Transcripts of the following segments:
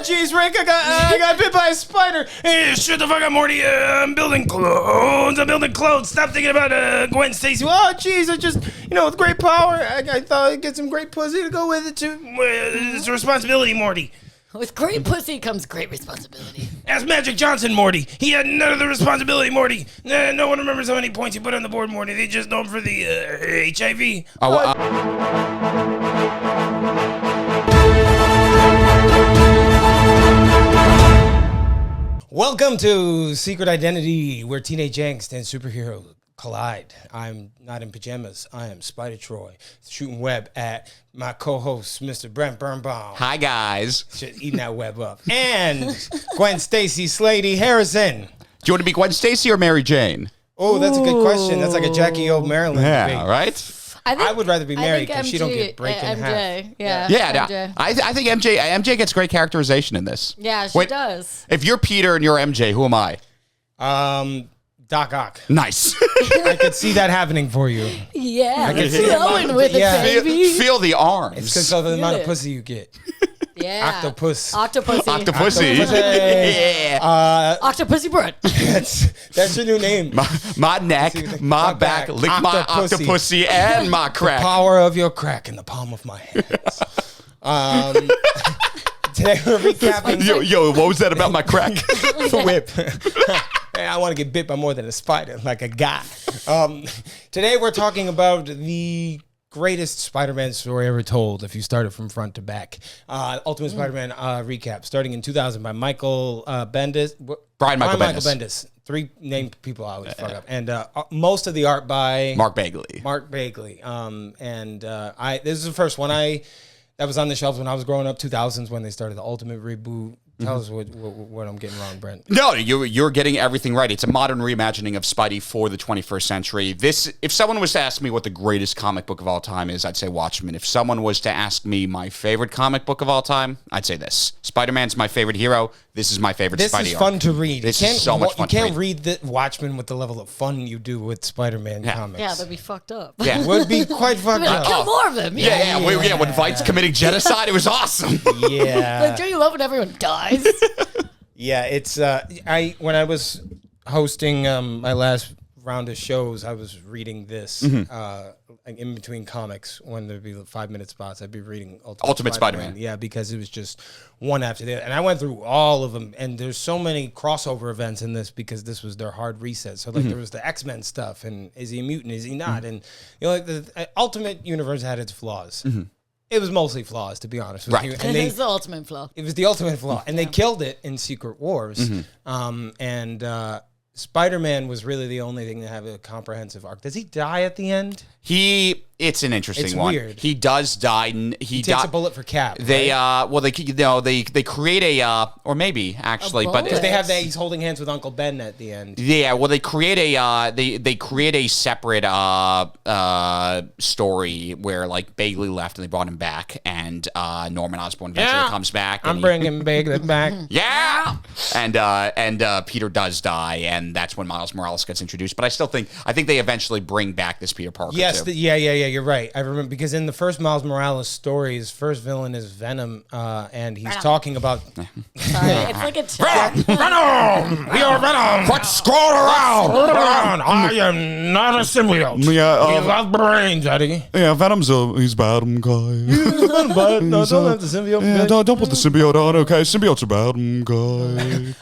jeez, Rick, I got bit by a spider. Hey, shut the fuck up, Morty. I'm building clothes. Stop thinking about Gwen Stacy. Oh, jeez, I just, with great power, I thought I'd get some great pussy to go with it, too. It's a responsibility, Morty. With great pussy comes great responsibility. Ask Magic Johnson, Morty. He had none of the responsibility, Morty. No one remembers how many points he put on the board, Morty. They just know him for the HIV. Welcome to Secret Identity, where teenage angst and superhero collide. I'm not in pajamas. I am Spider Troy, shooting web at my co-host, Mr. Brent Birnbaum. Hi, guys. Just eating that web up. And Gwen Stacy Slady Harrison. Do you want to be Gwen Stacy or Mary Jane? Oh, that's a good question. That's like a Jackie O. Maryland debate. Yeah, right? I would rather be Mary because she don't get break in half. Yeah, MJ. I think MJ gets great characterization in this. Yeah, she does. If you're Peter and you're MJ, who am I? Doc Ock. Nice. I could see that happening for you. Yeah, I can let's see going with it, baby. Feel the arms. It's because of the amount of pussy you get. Yeah. Octopus. Octopussy. Yeah. Octopussy Brent. That's your new name. My neck, my back, lick my octopussy and my crack. The power of your crack in the palm of my hands. Today we're recapping. Yo, what was that about my crack? Whip. I want to get bit by more than a spider, like a guy. Today we're talking about the greatest Spider-Man story ever told, if you start it from front to back. Ultimate Spider-Man recap, starting in 2000 by Michael Bendis. Brian Michael Bendis. Three named people I always fuck up. And most of the art by Mark Bagley. This is the first one that was on the shelves when I was growing up, 2000s, when they started the Ultimate reboot. Tell us what I'm getting wrong, Brent. No, you're getting everything right. It's a modern reimagining of Spidey for the 21st century. If someone was to ask me what the greatest comic book of all time is, I'd say Watchmen. If someone was to ask me my favorite comic book of all time, I'd say this. Spider-Man's my favorite hero. This is my favorite Spidey This is fun to read. This is so much fun to read. You can't read the Watchmen with the level of fun you do with Spider-Man comics. Yeah, that'd be fucked up. Yeah. It would be quite fucked up. Kill more of them. When Vight's committing genocide, it was awesome. Yeah. Like, don't you love when everyone dies? Yeah, it's when I was hosting my last round of shows, I was reading this in between comics when there'd be 5-minute spots. I'd be reading Ultimate Spider-Man. Yeah, because it was just one after the other, and I went through all of them. And there's so many crossover events in this because this was their hard reset. So like there was the X-Men stuff, and is he a mutant? Is he not? And like the Ultimate Universe had its flaws. It was mostly flaws, to be honest with you. And it was the ultimate flaw. It was the ultimate flaw. And they killed it in Secret Wars. Spider-Man was really the only thing to have a comprehensive arc. Does he die at the end? It's an interesting one. Weird. He does die. He takes a bullet for Cap. They right? they create a or maybe actually, but because they have that he's holding hands with Uncle Ben at the end. Yeah, well, they create a they create a separate story where like Bagley left and they brought him back, and Norman Osborn eventually comes back. I'm bringing Bagley back. Yeah, and Peter does die, and that's when Miles Morales gets introduced. But I think they eventually bring back this Peter Parker. Yes, yeah, you're right. I remember because in the first Miles Morales story, his first villain is Venom, and he's talking about. Sorry, it's like a Venom. We are Venom. What's going around? I am not a symbiote. Yeah, you love brains, Eddie. Yeah, Venom's he's bad guy. But no, don't have the symbiote. Yeah, don't put the symbiote on. Okay, symbiote's a bad guy.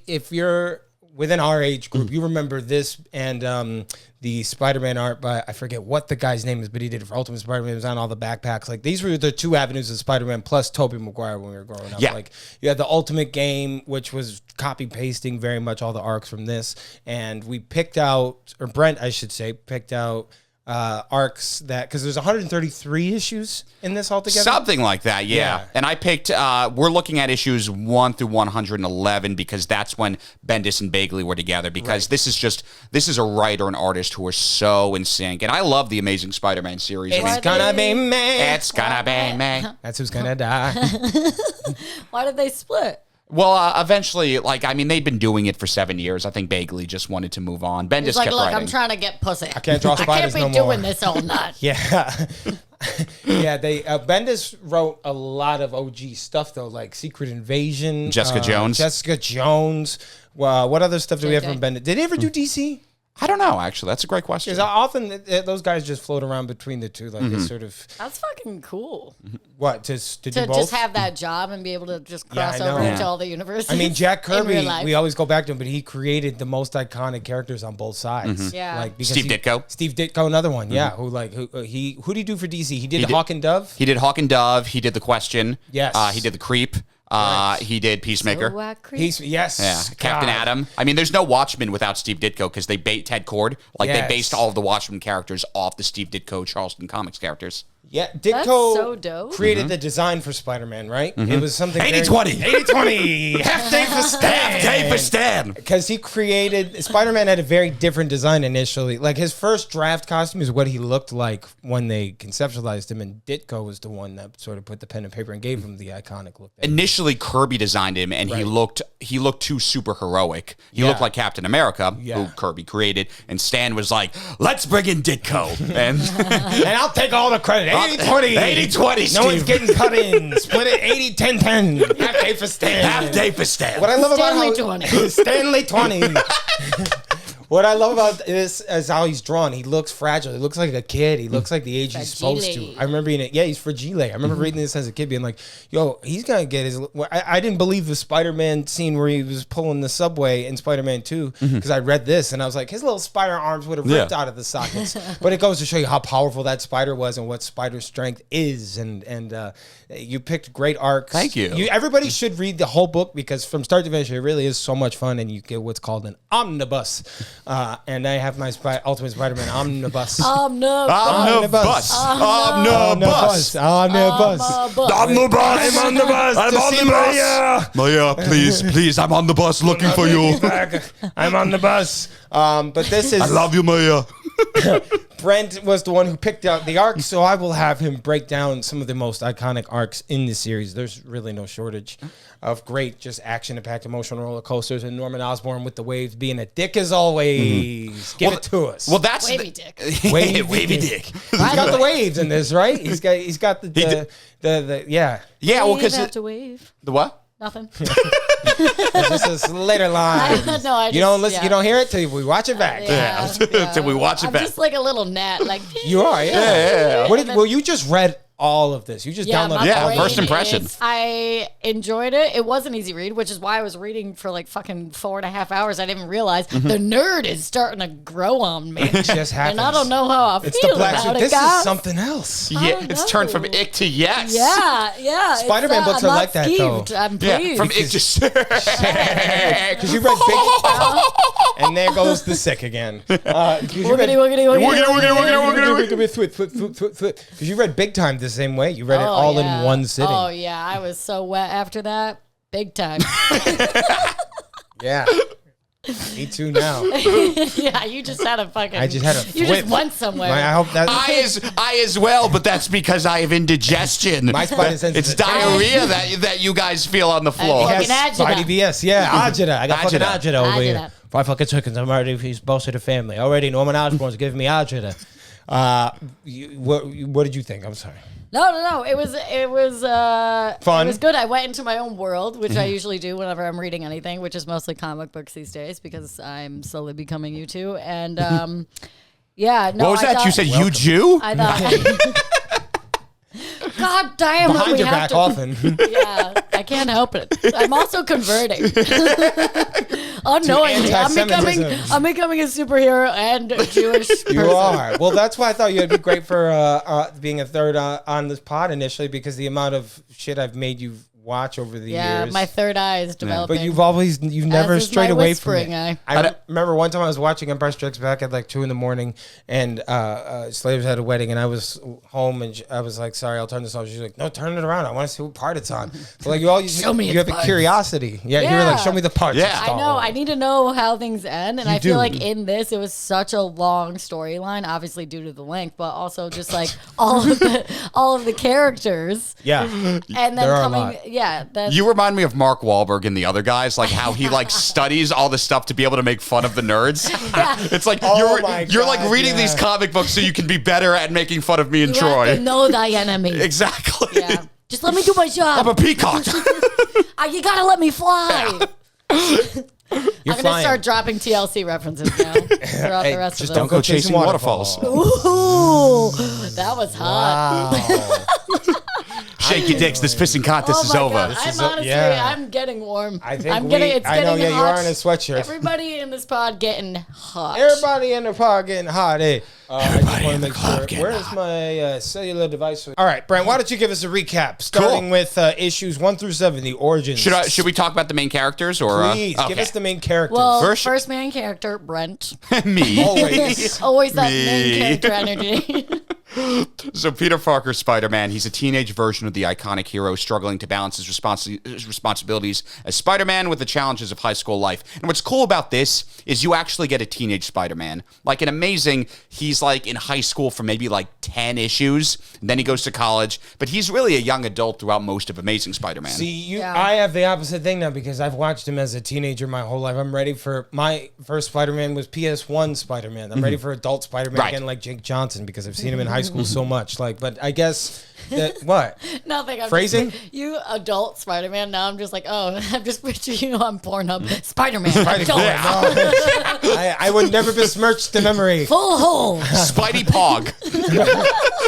If you're within our age group, you remember this and the Spider-Man art by, I forget what the guy's name is, but he did it for Ultimate Spider-Man. It was on all the backpacks. Like, these were the two avenues of Spider-Man plus Tobey Maguire when we were growing up. Yeah. Like, you had the Ultimate game, which was copy-pasting very much all the arcs from this. And we picked out, or Brent, I should say, picked out arcs that, because there's 133 issues in this altogether. Something like that, yeah. And I picked, we're looking at issues 1 through 111 because that's when Bendis and Bagley were together, because this is a writer and artist who are so in sync. And I love the Amazing Spider-Man series. It's gonna be me. It's gonna be me. That's who's gonna die. Why did they split? Well, eventually, they've been doing it for 7 years. I think Bagley just wanted to move on. Bendis He's like, kept look, writing. I'm trying to get pussy. I can't draw spiders no more. I can't be doing this all night. Yeah. Yeah, they Bendis wrote a lot of OG stuff though, like Secret Invasion, Jessica Jones. What other stuff do we have JJ. from Bendis? Did he ever do DC? I don't know, actually. That's a great question. Because often those guys just float around between the two, like they sort of That's fucking cool. what to do To both. just have that job and be able to just cross I over know. into all the universes. I mean, Jack in real Kirby, life. we always go back to him, but he created the most iconic characters on both sides. Yeah. Like because Steve Ditko. Steve Ditko, another one, yeah. Who did he do for DC? He did Hawk and Dove. He did Hawk and Dove. He did The Question. Yes. He did The Creep. He did Peacemaker. So, creep. Yes, Yeah, Captain God. Adam. I mean, there's no Watchmen without Steve Ditko because they Ted Cord. Like Yes. they based all of the Watchmen characters off the Steve Ditko Charleston Comics characters. Yeah, That's Ditko so dope. created the design for Spider-Man, right? It was something 80-20. 80-20. Half day for Stan. Stan. Because he created Spider-Man had a very different design initially. Like his first draft costume is what he looked like when they conceptualized him, and Ditko was the one that sort of put the pen and paper and gave him the iconic look. Initially, Kirby designed him, and he looked too super heroic. He looked like Captain America, who Kirby created, and Stan was like, "Let's bring in Ditko," and I'll take all the credit. 80-20. 80-20, No one's Steve. getting cut in. Split it 80-10-10. Half day for Stan. half day for Stan. What I love Stanley about 20. Stanley 20. What I love about this is how he's drawn. He looks fragile. He looks like a kid. He looks like the age he's supposed to. Fragile. I remember being he's fragile. I remember reading this as a kid being like, yo, he's going to get his... I didn't believe the Spider-Man scene where he was pulling the subway in Spider-Man 2 because I read this and I was like, his little spider arms would have ripped out of the sockets. But it goes to show you how powerful that spider was and what spider strength is. And you picked great arcs. Thank you. Everybody should read the whole book because from start to finish, it really is so much fun and you get what's called an omnibus. And I have my Ultimate Spider-Man omnibus. Omnibus. Omnibus. Omnibus. I'm on the bus. I'm on the bus. Maya, please, I'm on the bus looking for you. I'm on the bus. But this is... I love you, Maya. Brent was the one who picked out the arcs, so I will have him break down some of the most iconic arcs in the series. There's really no shortage of great, just action-packed emotional roller coasters, and Norman Osborn with the waves being a dick as always. Give it to us. Well, that's Wavy dick. wavy dick. He's got the waves in this, right? He's got the yeah. Yeah, well, Wave because after wave. the what? Nothing. This is later line. No, I You don't just- listen. yeah. You don't hear it till we watch it back. Till we watch it I'm back. just like a little gnat. Like You are, yeah. What did, well, you just read all of this. You just my downloaded. Yeah, brain first impression. I enjoyed it. It was an easy read, which is why I was reading for like fucking 4.5 hours. I didn't realize the nerd is starting to grow on me. It just happens. And I don't know how I It's feel the black about suit. it, This guys. is something else. Yeah, don't it's turned from know. ick to yes. Yeah. Spider-Man books I'm are not like that, though. skeeved. I'm Yeah, pleased. from ick to Because you read Big and there goes the sick again. Because you read because you read Big Time the same way. You read it all in one sitting. Oh yeah, I was so wet after that. Big time. Yeah. Me too now. Yeah, you just had a fucking. I just had a You flip. just went somewhere. I hope that I as well, but that's because I have indigestion. My spider sense It's is diarrhea that you guys feel on the floor. fucking yes, agita. Spidey BS. Yeah, agita. I got fucking Agita. agita over here. Agita. 5 fucking chickens. I'm already he's boss of the family. Already Norman Osborn's giving me agita. What did you think? I'm sorry. No. It was Fun. It was good. I went into my own world, which I usually do whenever I'm reading anything, which is mostly comic books these days because I'm slowly becoming you two. And yeah, no. What was I that? You thought- said you Jew? I thought. God damn it! Behind we your have back to, often. Yeah, I can't help it. I'm also converting. Unknowingly, anti-Semitism. I'm becoming a superhero and a Jewish person. You are. Well, that's why I thought you'd be great for being a third on this pod initially because the amount of shit I've made you watch over the Yeah, years. my third eye is developing. But you've never is strayed my away from whispering it. eye. I remember one time I was watching Empire Strikes Back at like 2 a.m. and Slaves had a wedding and I was home and I was like, sorry, I'll turn this off. She's like, no, turn it around. I want to see what part it's on. So like Show me you have its a parts. curiosity. Yeah, you were like, Yeah. show me the parts. Yeah. of I Star know. Wars. I need to know how things end, and I do. feel like in this it was such a long storyline, obviously due to the length, but also just like all of the characters. Yeah. And then There are a lot. yeah. That's, You remind me of Mark Wahlberg and the other guys, like how he like studies all the stuff to be able to make fun of the nerds. It's like you're like reading these comic books so you can be better at making fun of me and you Troy. have to know thy enemy. Exactly. Yeah. Just let me do my job. I'm a peacock. You gotta let me fly. You're I'm gonna flying. start dropping TLC references now throughout the rest just of them. don't go chasing waterfalls. Ooh, that was hot. Wow. Shake your dicks. This pissing contest is my over. God. I'm honestly, I'm getting warm. I think I'm getting, it's I getting know, yeah, you hot. are in a sweatshirt. Everybody in this pod getting hot. Everybody in the pod getting hot. Hey, I just want to make sure. getting Where's my cellular device? All right, Brent, why don't you give us a recap, starting with issues 1 through 7, the origins. Should we talk about the main characters or? Please give okay. us the main character. Well, First- first main character, Brent. Me. Always. Always that Me. main character energy. So Peter Parker's Spider-Man, he's a teenage version of the iconic hero struggling to balance his responsibilities as Spider-Man with the challenges of high school life. And what's cool about this is you actually get a teenage Spider-Man. Like in Amazing, he's like in high school for maybe like 10 issues, and then he goes to college, but he's really a young adult throughout most of Amazing Spider-Man. See, Yeah. I have the opposite thing now because I've watched him as a teenager my whole life. I'm ready for my first Spider-Man was PS1 Spider-Man. I'm ready for adult Spider-Man Right. again, like Jake Johnson, because I've seen him in high school so much. Like, but I guess that what Nothing. I'm Phrasing? Just, you adult Spider-Man. Now I'm just like, oh, I'm just picturing you on Pornhub. Spider-Man. Spider-Man. adult. No. I would never besmirch the memory. Full hole. Spidey Pog.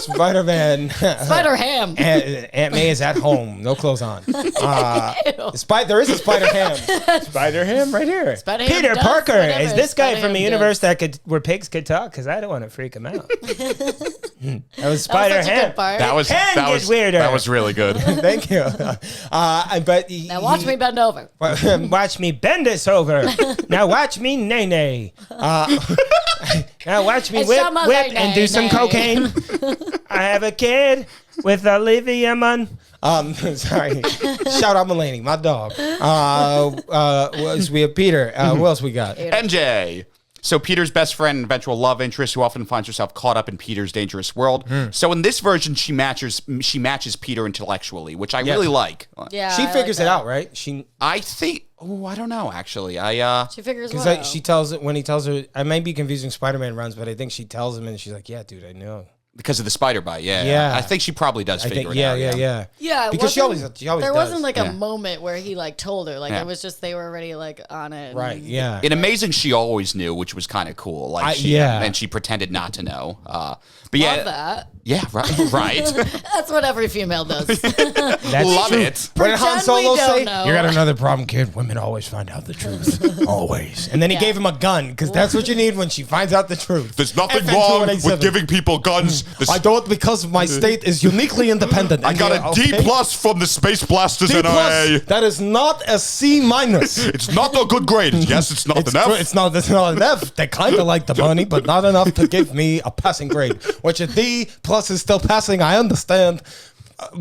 Spider-Man. Spider-Ham. Aunt May is at home, no clothes on. There is a Spider-Ham. Spider-Ham right here. Spider-Ham Peter does Parker whatever is this guy from Spider-Ham the universe where pigs could talk? Because I don't want to freak him out. That was That was such a Spider-Ham. good part. That was Can that get was weirder. that was really good. Thank you. But Now watch me bend over. watch me bend this over. Now watch me nay. Now watch me It's whip summer and nay, do some nay. cocaine. I have a kid with Olivia Munn. Sorry. Shout out Mulaney, my dog. We have Peter. Who else we got? MJ. So Peter's best friend and eventual love interest who often finds herself caught up in Peter's dangerous world. So in this version, she matches Peter intellectually, which I really like. Yeah. She I figures like it that. out, right? I think. Oh, I don't know. Actually, She figures Because what out? she tells it when he tells her. I might be confusing Spider-Man runs, but I think she tells him, and she's like, "Yeah, dude, I know." because of the spider bite. Yeah. Yeah. I think she probably does I figure think, it out. yeah. Yeah, it Because she always wasn't- does. There wasn't like Yeah. a moment where he like told her. Like Yeah. it was just they were already like on it. Right. and- Yeah. In Amazing, she always knew, which was kind of cool. Like, yeah. and she pretended not to know. But yeah, Love that. yeah, right. That's what every female does. That's Love true. it. What did Han Pretend Solo we don't say? know. You got another problem, kid. Women always find out the truth. Always. And then he Yeah. gave him a gun because that's what you need when she finds out the truth. There's nothing FN wrong 2187. with giving people guns. I don't because my state is uniquely independent. I got a D plus from the Space Blasters D NRA. plus. That is not a C minus. It's not a good grade. Yes, it's not It's, enough. it's not an F. They kind of like the money, but not enough to give me a passing grade. Which a D plus is still passing. I understand.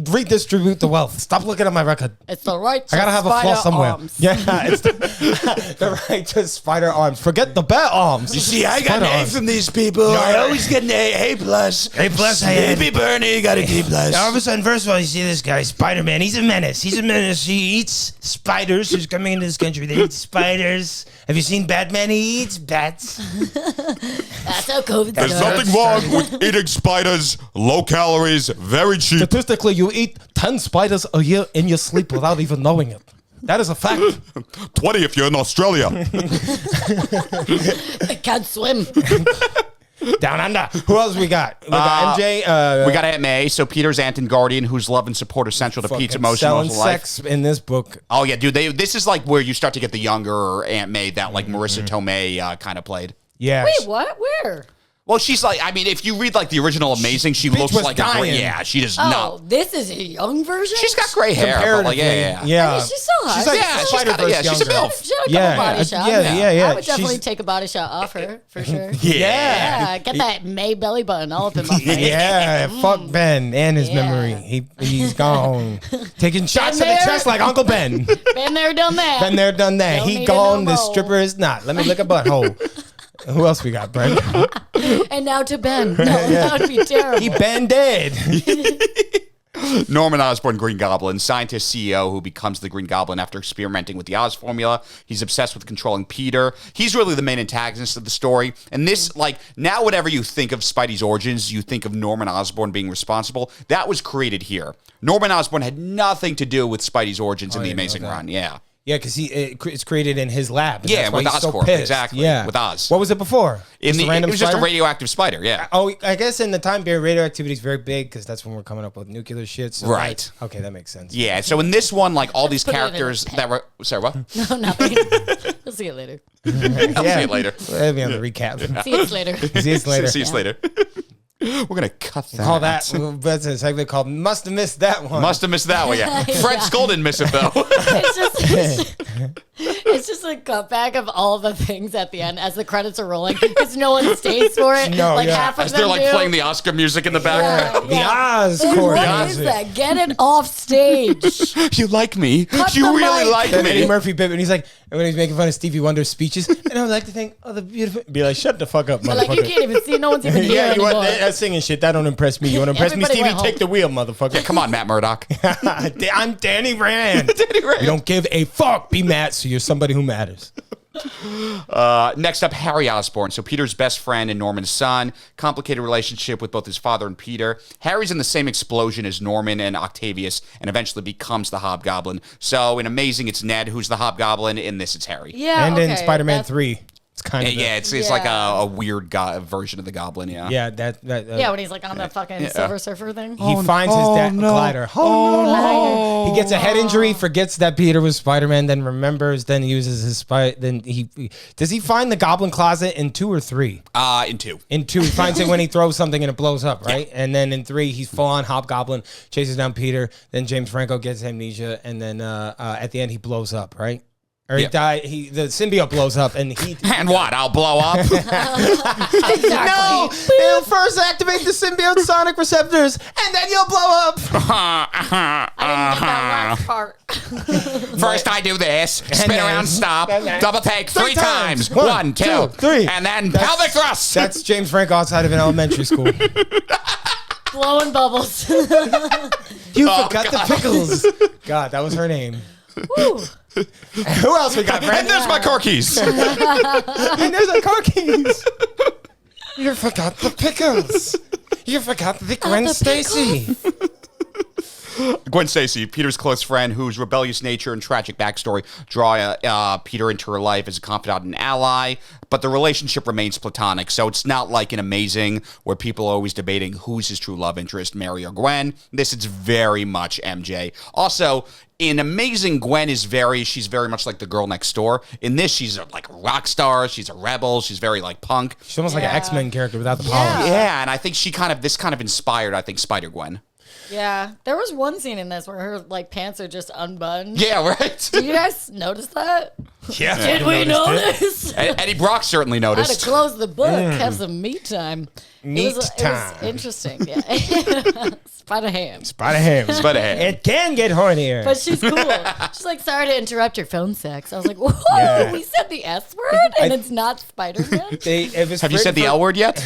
Redistribute the wealth. Stop looking at my record. It's the right. I gotta have a flaw somewhere. Arms. Yeah, it's the right to spider arms. Forget the bear arms. You see, I got Spider an A arms. from these people. I always get an A plus. A plus, I had. Baby Bernie got a D plus. All of a sudden, first of all, you see this guy, Spider-Man. He's a menace. He eats spiders. He's coming into this country. They eat spiders. Have you seen Batman? He eats bats. That's how COVID There's starts. nothing wrong with eating spiders. Low calories, very cheap. Statistically, you eat 10 spiders a year in your sleep without even knowing it. That is a fact. 20 if you're in Australia. I can't swim. Down under. Who else we got? We got MJ. We got Aunt May, so Peter's aunt and guardian, whose love and support are central to Pete's emotional selling life. sex in this book. Oh yeah, dude. This is like where you start to get the younger Aunt May that like Marissa Tomei kind of played. Yeah. Wait, what? Where? Well, she's like, I mean, if you read like the original Amazing, she looks was like a dying. great, yeah, she does Oh, not. this is a young version. She's got gray hair, but like, yeah. I mean, she's so hot. She's like Yeah, she's Spider-Verse got- yeah, she's a younger. MILF. She had a couple Yeah, body shots. yeah. I would definitely She's- take a body shot off her for sure. Yeah. Get that May belly button all up in my face. Yeah, fuck Ben and his Yeah. memory. He's gone. Taking shots to the there. chest like Uncle Ben. Been there, done that. Been there, done that. Don't He need gone. it The no more. stripper is not. Let me lick a butthole. Who else we got, Brent? And now to Ben. No, that would be terrible. He Ben dead. Norman Osborn, Green Goblin, scientist CEO who becomes the Green Goblin after experimenting with the Oz formula. He's obsessed with controlling Peter. He's really the main antagonist of the story. And this, like, now whenever you think of Spidey's origins, you think of Norman Osborn being responsible. That was created here. Norman Osborn had nothing to do with Spidey's origins in the Amazing Run. Yeah. Yeah, because it's created in his lab. Yeah, with Oscorp, so exactly. Yeah, with Oz. What was it before? It was just a radioactive spider. Yeah. Oh, I guess in the time period, radioactivity is very big because that's when we're coming up with nuclear shit. So right. Okay, that makes sense. Yeah. So in this one, like all these characters that were. Sorry, what? No, nothing. We'll see it later. I'll see it later. That'll be on the recap. See it later. See it later. See you later. We're gonna cut that. Call that. That's a segment called "Must Have Missed That One." Must have missed that one. Yeah. Fred Skull didn't miss it though. It's just a cutback of all the things at the end as the credits are rolling because no one stays for it. No, like yeah. half of As them they're like do. playing the Oscar music in the background. The Oz chord. What is that? Get it off stage. You like me? Cut You the really mic. like And Eddie me? Murphy bit, and he's like, and when he's making fun of Stevie Wonder's speeches, and I would like to think, oh, the beautiful. Be like, shut the fuck up, motherfucker. Like you can't even see. No one's even here Yeah, you anymore. want that singing shit? That don't impress me. You want to impress me, Everybody Stevie? went Take home. the wheel, motherfucker. Come on, Matt Murdock. I'm Danny Rand. Danny Rand. You don't give a fuck. Be Matt, so you're somebody who matters. Next up, Harry Osborn. So Peter's best friend and Norman's son. Complicated relationship with both his father and Peter. Harry's in the same explosion as Norman and Octavius and eventually becomes the Hobgoblin. So in Amazing, it's Ned who's the Hobgoblin. In this, it's Harry. Yeah, And okay, in Spider-Man that's- 3, it's kind of Yeah, it's like a weird version of the Goblin, yeah. yeah. That Yeah, when he's like on the fucking Silver Surfer thing. he finds his dad glider. He gets a head injury, forgets that Peter was Spider-Man, then remembers, then uses his then he does he find the Goblin closet in 2 or 3? In 2. In 2, he finds it when he throws something and it blows up, right? And then in 3, he's full on Hobgoblin, chases down Peter. Then James Franco gets amnesia, and then at the end he blows up, right? Or he died. The symbiote blows up, and he. And what? I'll blow up? Exactly. No, they'll first activate the symbiote sonic receptors, and then you'll blow up. I didn't get that last part. First I do this, spin then- around, stop, and then- double take 3 times. 1, 1, 2, 2, 3. and then pelvic thrust. That's James Franco outside of an elementary school. Blowing bubbles. You Oh, forgot the pickles. God, that was her name. Woo. Who else we got, And Brent? there's my car keys. And there's our car keys. You forgot the pickles. You forgot the Gwen the Stacy. Gwen Stacy, Peter's close friend, whose rebellious nature and tragic backstory draw Peter into her life as a confidant and ally, but the relationship remains platonic, so it's not like in Amazing, where people are always debating who's his true love interest, Mary or Gwen. This, it's very much MJ. Also, in Amazing, Gwen is she's very much like the girl next door. In this, she's like a rock star, she's a rebel, she's very like punk. She's almost like an X-Men character without the powers. Yeah, and I think this kind of inspired, I think, Spider-Gwen. Yeah, there was one scene in this where her like pants are just unbuttoned. Yeah, right? Did you guys notice that? Yeah. Did we notice? Eddie Brock certainly I had to noticed. close the book, have some meat time. Meat it was time. interesting. Yeah, Spider ham. Spider ham. Spider-Ham. It can get hornier. But she's cool. She's like, sorry to interrupt your phone sex. I was like, whoa, Yeah. we said the S word and it's not Spider-Man? Have you said the L word yet?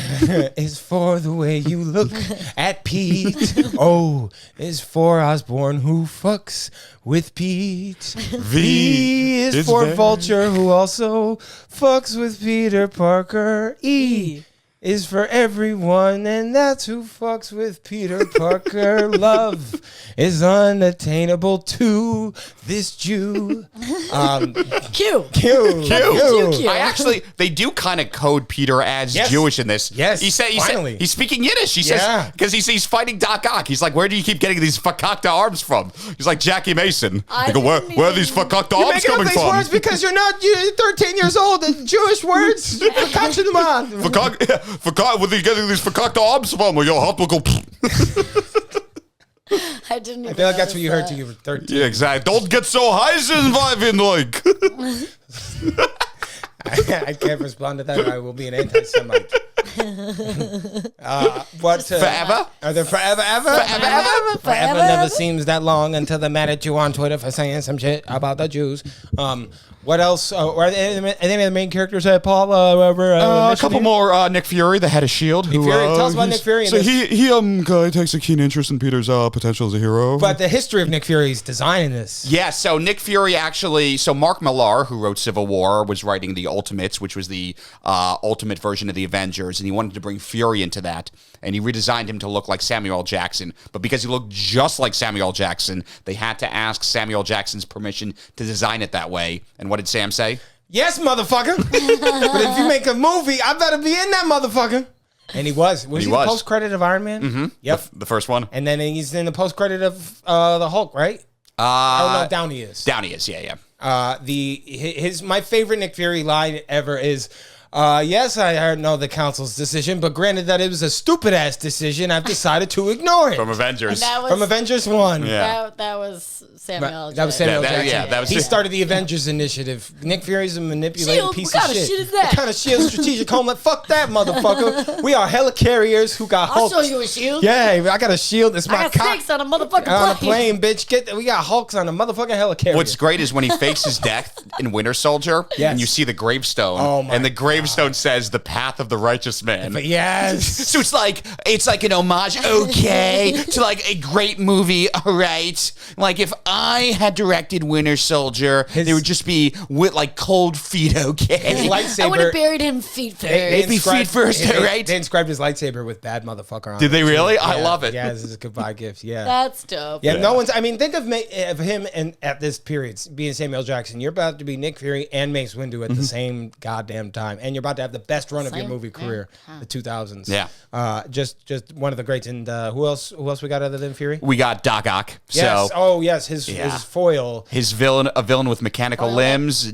Is for the way you look at Pete. O is for Osborn who fucks with Pete. V is for Vulture who also fucks with Peter Parker. E is for everyone, and that's who fucks with Peter Parker. Love is unattainable to this Jew. Q. Q. I actually, they do kind of code Peter as Yes. Jewish in this. Yes, finally. He's speaking Yiddish. He Yeah. says, because he's fighting Doc Ock. He's like, where do you keep getting these fakakta arms from? He's like Jackie Mason. I They go, where didn't are these even- fakakta You're arms making up coming these from? words because you're 13 years old. The Jewish words, catching them on. Where are you getting these fakakta arms from? Your heart will go. I didn't even I feel like that's notice what you heard that. till you were 13. Yeah, exactly. Don't get so high, Vivin, like. I can't respond to that or I will be an anti-Semite. Forever? Are there forever ever? Forever never seems that long until they mad at you on Twitter for saying some shit about the Jews. What else? Are any of the main characters at Paul? A couple more. Nick Fury, the head of S.H.I.E.L.D. Nick Fury. Tell us about Nick Fury. So he takes a keen interest in Peter's potential as a hero. But the history of Nick Fury's designing this. Yeah, so Nick Fury actually, so Mark Millar, who wrote Civil War, was writing the Ultimates, which was the ultimate version of the Avengers, and he wanted to bring Fury into that, and he redesigned him to look like Samuel L. Jackson. But because he looked just like Samuel L. Jackson, they had to ask Samuel L. Jackson's permission to design it that way. And what did Sam say? Yes, motherfucker. But if you make a movie, I better be in that motherfucker. And he was. Was he the post-credit of Iron Man? Mm-hmm. Yep. The first one. And then he's in the post-credit of the Hulk, right? No, Downey is. Downey is, yeah. My favorite Nick Fury line ever is, yes, I know the council's decision, but granted that it was a stupid-ass decision, I've decided to ignore it. From Avengers. From Avengers 1. Yeah. That was Samuel L. That was Samuel Jackson. Yeah, that was he started the Avengers Initiative. Nick Fury's a manipulated Shield? piece What of kind of shit. shit is that? What kind of shield strategic homeland? Fuck that, motherfucker. We are helicarriers who got I'll Hulks. show you a shield. Yeah, I got a shield. It's my I got cock. snakes on a motherfucking plane. On a plane, bitch. We got Hulks on a motherfucking helicarrier. What's great is when he fakes his death in Winter Soldier, and you see the gravestone, and the gravestone says the path of the righteous man. But yes. So it's like an homage, okay, to like a great movie, all right. Like if I had directed Winter Soldier, there would just be with like cold feet, okay. His lightsaber. I would have buried him feet first. They'd be feet first, right? They inscribed his lightsaber with bad motherfucker on it. Did they really? Yeah. I love it. Yeah, this is a goodbye gift. Yeah. That's dope. Yeah, no one's. I mean, think of him and at this period being Samuel Jackson. You're about to be Nick Fury and Mace Windu at the same goddamn time, and you're about to have the best run of your movie career, the 2000s. Yeah. Just one of the greats. And who else we got other than Fury? We got Doc Ock. Yes. So, his foil. a villain with mechanical limbs.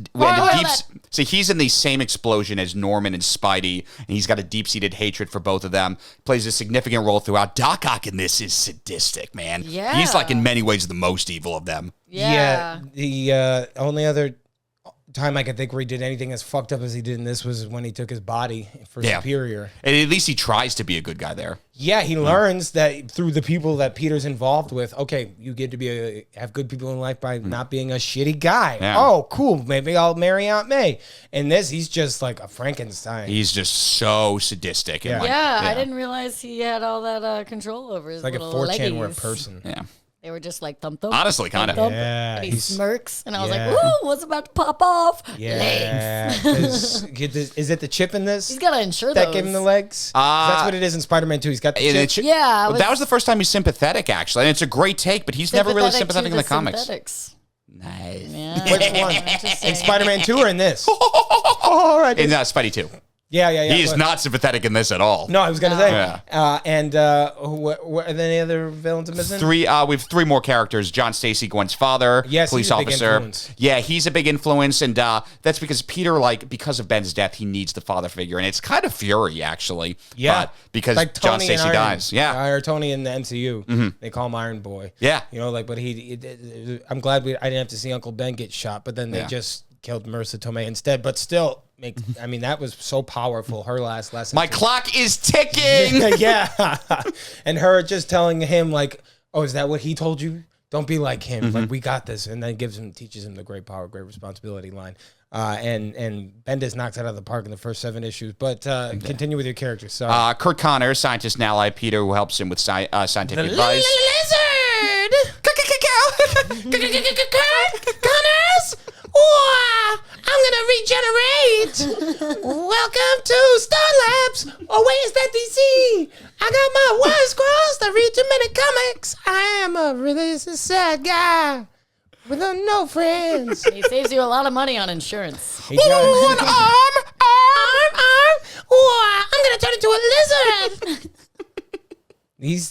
See, he's in the same explosion as Norman and Spidey, and he's got a deep-seated hatred for both of them. Plays a significant role throughout. Doc Ock in this is sadistic, man. Yeah. He's like in many ways the most evil of them. Yeah. The only other time I could think where he did anything as fucked up as he did in this was when he took his body for Superior. And at least he tries to be a good guy there. Yeah, he learns that through the people that Peter's involved with. Okay, you get to have good people in life by not being a shitty guy. Yeah. Oh, cool. Maybe I'll marry Aunt May. And this, he's just like a Frankenstein. He's just so sadistic. And I didn't realize he had all that control over his like a little 4chan leggies. where person. Yeah. They were just like thump thump. Honestly, kind of. Yeah, And he he's- smirks, and I was yeah. like, "Ooh, what's about to pop off?" Yeah. Legs. Is it the chip in this He's gotta insure that those. gave him the legs? That's what it is in Spider-Man 2. He's got the chip. Yeah, Well, that was the first time he's sympathetic, actually. And it's a great take, but he's never really sympathetic in the comics. Synthetics. Nice. Yeah. Which one? In Spider-Man 2 or in this? All right. In Spidey 2. Yeah. He is not sympathetic in this at all. No, I was going to say. Yeah. What are there any other villains I'm missing? We have three more characters. John Stacy, Gwen's father, Yes, police he's a big officer. influence. Yeah, he's a big influence, and that's because Peter, because of Ben's death, he needs the father figure, and it's kind of Fury actually. Yeah. But because like John Tony Stacy and Iron, dies. Yeah. Or Tony in the MCU. They call him Iron Boy. Yeah. But I'm glad I didn't have to see Uncle Ben get shot, but then they Yeah. just killed Marissa Tomei instead. But still, that was so powerful. Her last lesson. My clock is ticking. Yeah. And her just telling him oh, is that what he told you? Don't be like him. Like, we got this. And then teaches him the great power, great responsibility line. And Bendis knocks it out of the park in the first 7 issues. But continue with your characters. Sorry. Kurt Connors, scientist and ally Peter, who helps him with scientific advice. Lizard! Connors! I'm gonna regenerate! Welcome to Star Labs! Oh, wait, is that DC? I got my wires crossed. I read too many comics. I am a really sad guy with no friends. He saves you a lot of money on insurance. He does. One arm! I'm gonna turn into a lizard!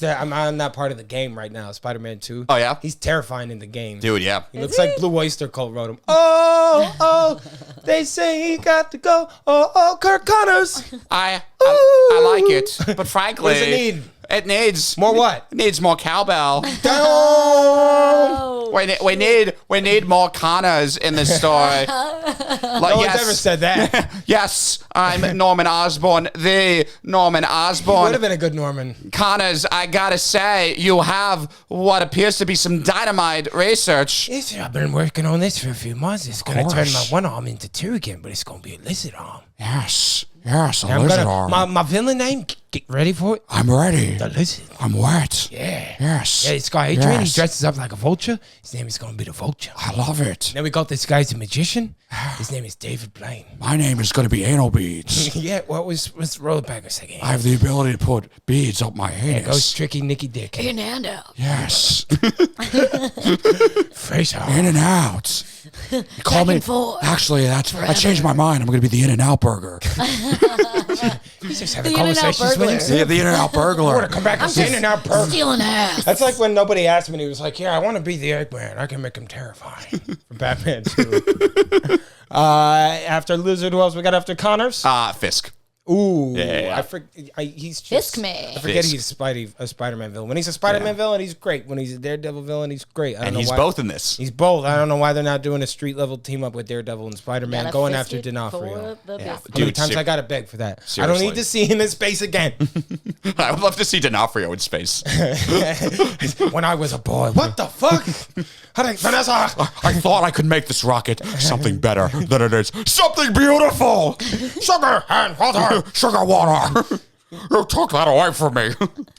I'm on that part of the game right now, Spider-Man 2. Oh, yeah? He's terrifying in the game. Dude, yeah. He looks like Blue Oyster Cult wrote him. Oh, they say he got to go. Oh, Kirk Connors. I like it, but frankly, What does it need? It needs More what? It needs more cowbell. Oh, We need more Connors in the store. No one's ever said that. Yes, I'm Norman Osborn, the Norman Would Osborn. have been a good Norman. Connors, I gotta say, you have what appears to be some dynamite research. Yes, I've been working on this for a few months. It's going to turn my one arm into two again, but it's going to be a lizard arm. Yes, a I'm lizard gonna, arm. my villain name, get ready for it? I'm ready. The lizard. I'm wet. Yeah. Yes. Yeah, it's got Adrian. Yes. He dresses up like a vulture. His name is going to be the vulture. I love it. Then we got this guy's a magician. His name is David Blaine. My name is going to be anal beads. Yeah, let's roll it back a second. I have the ability to put beads up my There goes anus. Tricky Nicky Dick. in and out. Yes. Face off. In and out. You call Back me. and forth. Actually, I changed my mind. I'm going to be the In and Out burger. He's just having The In-N-Out conversations with burglar. himself. Yeah, the In and Out burglar. Come back and say in and out burger. Stealing ass. That's like when nobody asked him and he was like, Yeah, I want to be the Eggman. I can make him terrifying. for Batman 2. After Lizard, who else we got after Connors? Fisk. Ooh, Yeah. he's just. Fisk me. I forget Fisk. he's a Spider-Man villain. When he's a Spider-Man villain, he's great. When he's a Daredevil villain, he's great. I don't And know he's why. both in this. He's both. I don't know why they're not doing a street level team up with Daredevil and Spider-Man Gotta going fist after it D'Onofrio. for the biscuit. How many Dude, times I gotta beg for that? I don't Seriously. need to see him in space again. I would love to see D'Onofrio in space. When I was a boy. What the fuck? Vanessa. I thought I could make this rocket something better than it is. Something beautiful. Sugar and water. Sugar water. You took that away from me.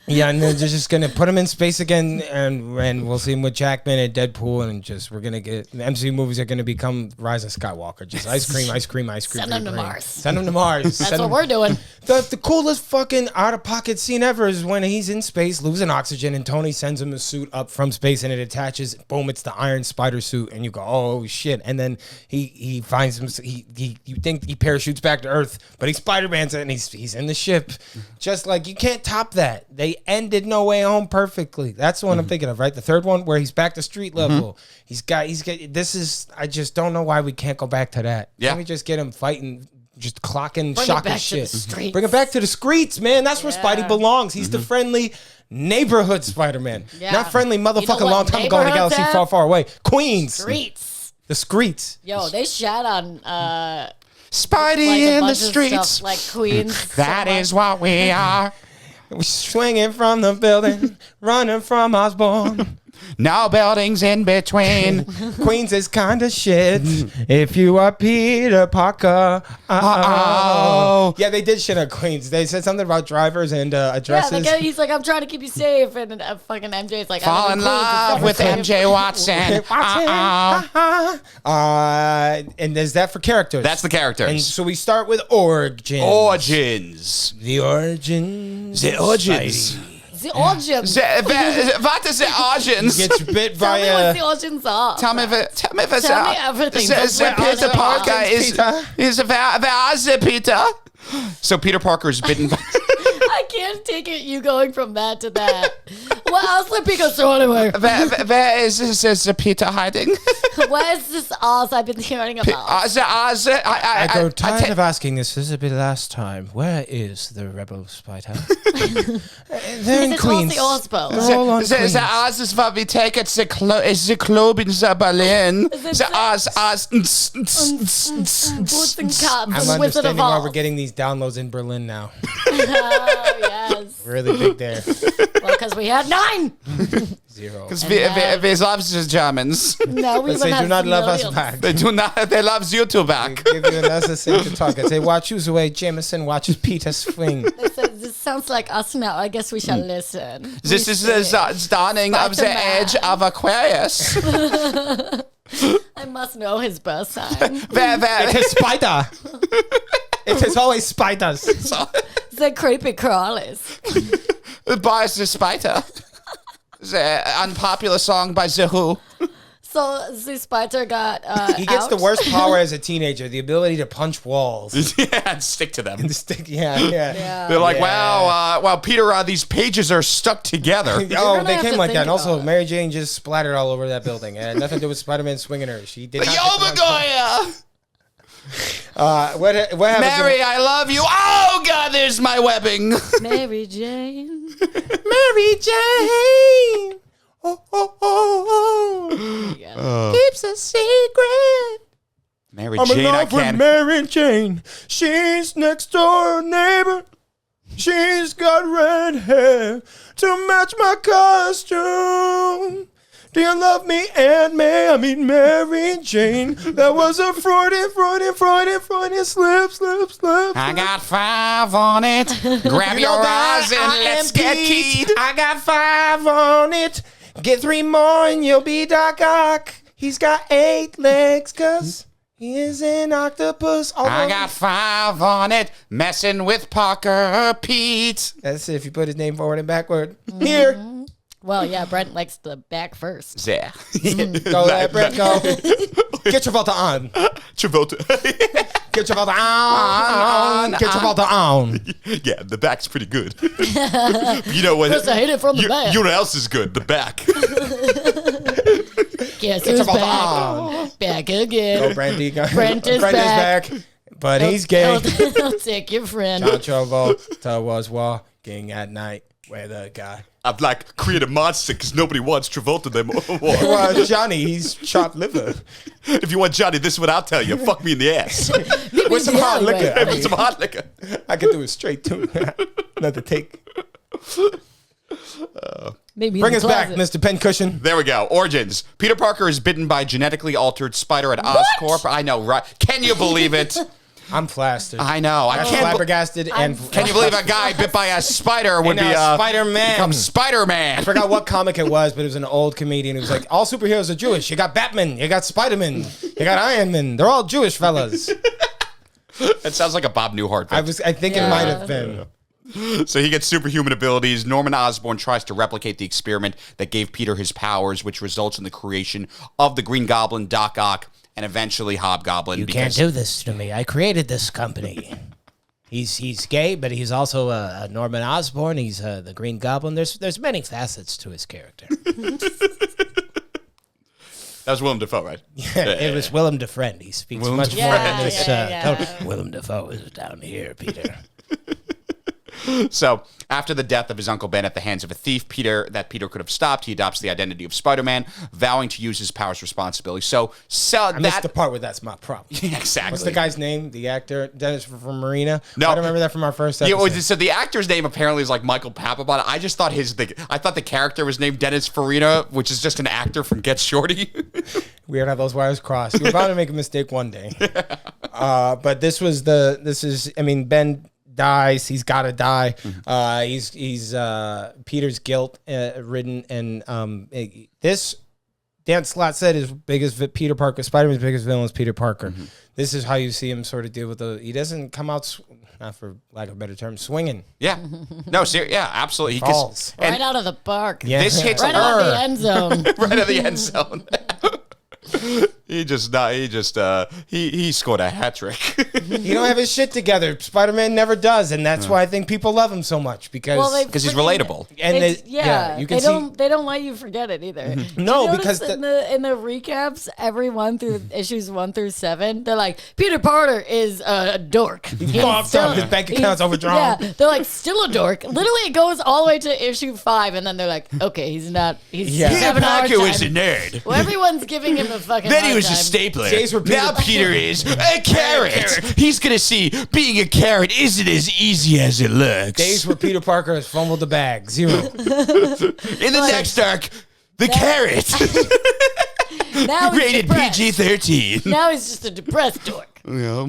Yeah, and they're just gonna put him in space again, and we'll see him with Jackman and Deadpool, and just we're gonna get the MCU movies are gonna become Rise of Skywalker, just ice cream, ice cream, ice cream. Send 'em to cream. Mars. Send him to Mars. That's what we're doing. The coolest fucking out of pocket scene ever is when he's in space losing oxygen, and Tony sends him a suit up from space, and it attaches. Boom! It's the Iron Spider suit, and you go, oh shit! And then he finds him. You think he parachutes back to Earth, but he Spider-Man's it, and he's in the ship. Just like you can't top that. They ended No Way Home perfectly. That's the one I'm thinking of, right? The third one where he's back to street level. He's got this is I just don't know why we can't go back to that. Yeah. Can we just get him fighting, just clocking, Bring it shocking back to the shit. streets. Bring it back to the streets, man. That's where Spidey belongs. He's the friendly neighborhood Spider-Man. Yeah. Not friendly motherfucker You know what long time ago in a neighborhoods galaxy have? far, far away. Queens. Streets. The streets. Yo, they shat on Spidey like a in the bunch of streets. stuff, like Queens. That is what we are. We're swinging from the building, running from Osborn. No buildings in between. Queens is kind of shit. If you are Peter Parker. Yeah, they did shit on Queens. They said something about drivers and Yeah, addresses. the guy, he's like, I'm trying to keep you safe, and fucking MJ's like, Fall in love with MJ Watson. And there's that for characters. That's the characters. And so we start with origins. Origins. The origins. The origins. The origins. What is the origins? Gets bit Tell by me what the origins are. Tell me if Tell me everything. The Peter Parker is where is it, Peter? So Peter Parker is bitten by... I can't take it. You going from that to that. What else let me go through anyway? Where is Peter hiding? Where's this Oz I've been hearing about? I go tired of asking this. This will be the last time. Where is the rebel spider? They're in It's all Queens. the Osbo. They're all on The Queens. Oz is what we take at the club in the Berlin. The Oz. Boots and cubs I'm and Wizard of understanding why Oz. we're getting these downloads in Berlin now. Oh, yes. Really big there. Well, because we had 9. 0. Because And then- we love the Germans. No, we But they do not love us back. They do not. They love you two back. Give you another thing to talk. I say, watch you the way Jameson watches Peter swing. This sounds like us now. I guess we shall listen. This is the dawning of the Spider-Man. age of Aquarius. I must know his birth sign. It is spider. It is always spiders. The creepy crawlies. By the Spider. The unpopular song by The Who. So the spider got He gets out. the worst power as a teenager, the ability to punch walls. Yeah, and stick to them. The stick, yeah. They're like, Yeah. wow, Peter, these pages are stuck together. Oh, gonna they have came to like that. think And also, about it. Mary Jane just splattered all over that building. It had nothing to do with Spider-Man swinging her. She did not. Yo, get the- Magoya! What happens? Mary, I love you. Oh, God, there's my webbing. Mary Jane. Mary Jane. Oh, oh, oh, oh. Keeps a secret. Mary I'm in Jane, I love with can't. Mary Jane. She's next door neighbor. She's got red hair to match my costume. Do you love me, Aunt May? I mean Mary Jane. That was a Freudian slip. I got 5 on it. Grab You your know that eyes and I let's am get Pete. keyed. I got 5 on it. Get 3 more and you'll be Doc Ock. He's got 8 legs, cause he is an octopus. I got 5 on it. Messing with Parker Pete. That's if you put his name forward and backward. Here. Well, yeah, Brent likes the back first. Yeah. Go there, Brett, go. Get Travolta on. Travolta. Get Travolta on. Get Travolta on. Yeah, the back's pretty good. You know what? Plus, I hit it from the back. You know what else is good? The back. Guess who's Travolta back? Back again. Go, Brandy. Brent is back. But he's gay. I'll take your friend. John Travolta was walking at night with a guy. I'm like, create a monster because nobody wants Travolta them. Well, Johnny, he's chopped liver. If you want Johnny, this is what I'll tell you. Fuck me in the ass. With some hot liquor. I With mean, some hot liquor. I could do it straight too. Another take. Maybe Bring us back, Mr. Pincushion. There we go. Origins. Peter Parker is bitten by genetically altered spider at Oscorp. I know, right? Can you believe it? I'm flastered. I know. I I'm can't. flabbergasted and Can you believe a guy bit by a spider would And, be Spider-Man. become Spider-Man? I forgot what comic it was, but it was an old comedian who was like, all superheroes are Jewish. You got Batman, you got Spider-Man, you got Iron Man. They're all Jewish fellas. It sounds like a Bob Newhart. I think it might have been. So he gets superhuman abilities. Norman Osborn tries to replicate the experiment that gave Peter his powers, which results in the creation of the Green Goblin, Doc Ock, and eventually Hobgoblin. You can't do this to me. I created this company. He's gay, but he's also a Norman Osborn. He's the Green Goblin. There's many facets to his character. That was Willem Dafoe, right? It was Willem Dafoe. He speaks Willem much Dafoe. more Yeah, in this. yeah. Tone. Willem Dafoe is down here, Peter. So, after the death of his Uncle Ben at the hands of a thief, Peter could have stopped, he adopts the identity of Spider-Man, vowing to use his powers responsibly. I missed the part where that's my problem. Yeah, exactly. What's the guy's name? The actor, Dennis from Marina? No. I don't remember that from our first episode. Yeah, so the actor's name apparently is like Michael Papabon. I just thought the character was named Dennis Farina, which is just an actor from Get Shorty. Weird how those wires cross. You're bound to make a mistake one day. But Ben dies. He's got to die. He's Peter's guilt ridden, and this Dan Slott said his biggest Peter Parker, Spider-Man's biggest villain is Peter Parker. This is how you see him sort of deal with he doesn't come out, not for lack of a better term, swinging. Yeah. No, yeah, absolutely. He Falls. Right out of the park. Yeah. This hits Right out of the end zone. right at the end zone. He scored a hat trick. He don't have his shit together. Spider-Man never does, and that's why I think people love him so much because He's relatable. and you can can they don't let you forget it either. No, You because notice in the recaps, every one through issues 1 through 7, they're like, Peter Parker is a dork. He's fucked up. His bank account's overdrawn. Yeah, they're like still a dork. Literally, it goes all the way to issue 5, and then they're like, okay, he's not. He's having a hard time. nerd. Well, everyone's giving him a fucking. Then he hard was a time. stapler. Days where Now Peter is a carrot. He's gonna see being a carrot isn't as easy as it looks. days where Peter Parker has fumbled the bag. 0. In the next arc, the carrot. Now he's Rated depressed. PG-13. Now he's just a depressed dork. Yeah,